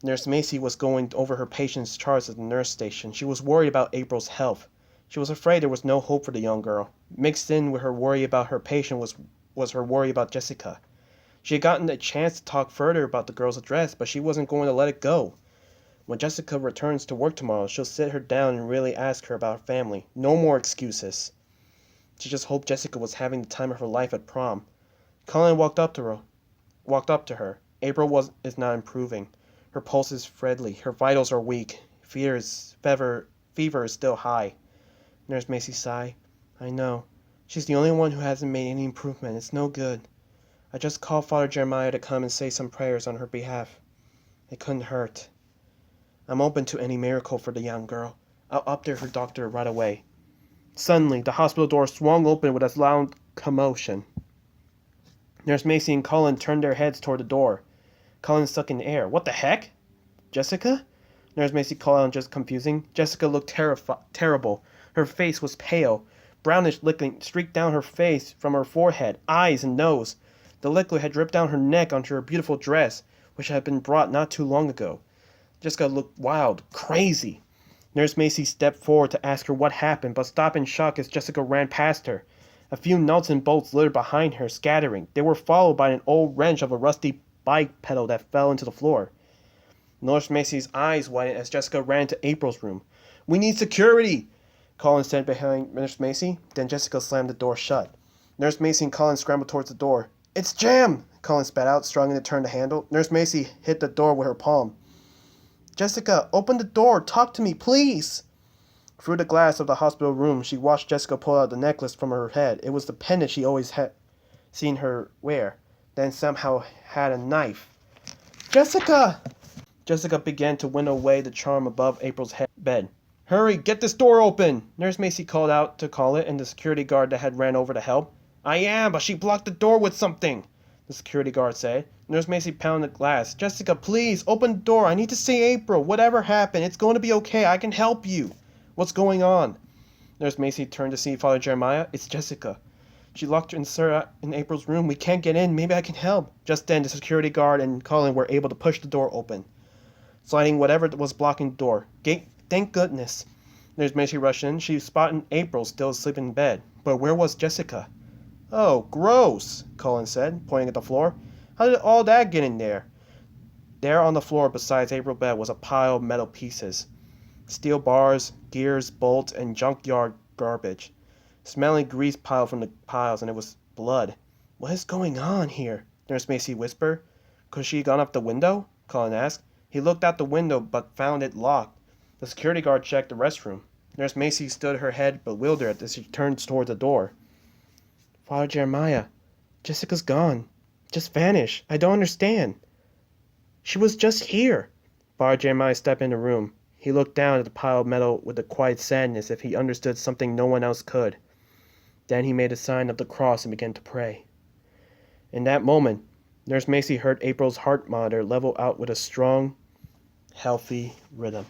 Speaker 1: Nurse Macy was going over her patient's charts at the nurse station. She was worried about April's health. She was afraid there was no hope for the young girl. Mixed in with her worry about her patient was her worry about Jessica. She had gotten a chance to talk further about the girl's address, but she wasn't going to let it go. When Jessica returns to work tomorrow, she'll sit her down and really ask her about her family. No more excuses. She just hoped Jessica was having the time of her life at prom. Colin walked up to her. April is not improving. Her pulse is friendly. Her vitals are weak. Fever is still high. Nurse Macy sighed. I know. She's the only one who hasn't made any improvement. It's no good. I just called Father Jeremiah to come and say some prayers on her behalf. It couldn't hurt. I'm open to any miracle for the young girl. I'll update her doctor right away. Suddenly, the hospital door swung open with a loud commotion. Nurse Macy and Colin turned their heads toward the door. Colin stuck in the air. What the heck? Jessica? Nurse Macy called out, just confusing. Jessica looked terrible. Her face was pale. Brownish liquid streaked down her face from her forehead, eyes, and nose. The liquid had dripped down her neck onto her beautiful dress, which had been brought not too long ago. Jessica looked wild, crazy. Nurse Macy stepped forward to ask her what happened, but stopped in shock as Jessica ran past her. A few nuts and bolts littered behind her, scattering. They were followed by an old wrench of a rusty bike pedal that fell into the floor. Nurse Macy's eyes widened as Jessica ran to April's room. We need security, Colin said behind Nurse Macy. Then Jessica slammed the door shut. Nurse Macy and Colin scrambled towards the door. It's jammed, Colin spat out, struggling to turn the handle. Nurse Macy hit the door with her palm. Jessica, open the door. Talk to me, please. Through the glass of the hospital room, she watched Jessica pull out the necklace from her head. It was the pendant she always had seen her wear. Then somehow had a knife. Jessica! Jessica began to winnow away the charm above April's bed. Hurry, get this door open! Nurse Macy called out to call it, and the security guard that had ran over to help. I am, but she blocked the door with something, the security guard said. Nurse Macy pounded the glass. Jessica, please, open the door. I need to see April. Whatever happened, it's going to be okay. I can help you. What's going on? Nurse Macy turned to see Father Jeremiah. It's Jessica. She locked her in April's room. We can't get in. Maybe I can help. Just then, the security guard and Colin were able to push the door open, sliding whatever was blocking the door. Thank goodness. Nurse Macy rushed in. She spotted April still asleep in bed. But where was Jessica? Oh, gross, Colin said, pointing at the floor. How did all that get in there? There on the floor beside April's bed was a pile of metal pieces. Steel bars, gears, bolts, and junkyard garbage. Smelling grease piled from the piles, and it was blood. What is going on here? Nurse Macy whispered. Could she have gone up the window? Colin asked. He looked out the window, but found it locked. The security guard checked the restroom. Nurse Macy stood her head bewildered as she turned toward the door. Father Jeremiah, Jessica's gone. Just vanished. I don't understand. She was just here. Father Jeremiah stepped in the room. He looked down at the pile of metal with a quiet sadness, if he understood something no one else could. Then he made a sign of the cross and began to pray. In that moment, Nurse Macy heard April's heart monitor level out with a strong, healthy rhythm.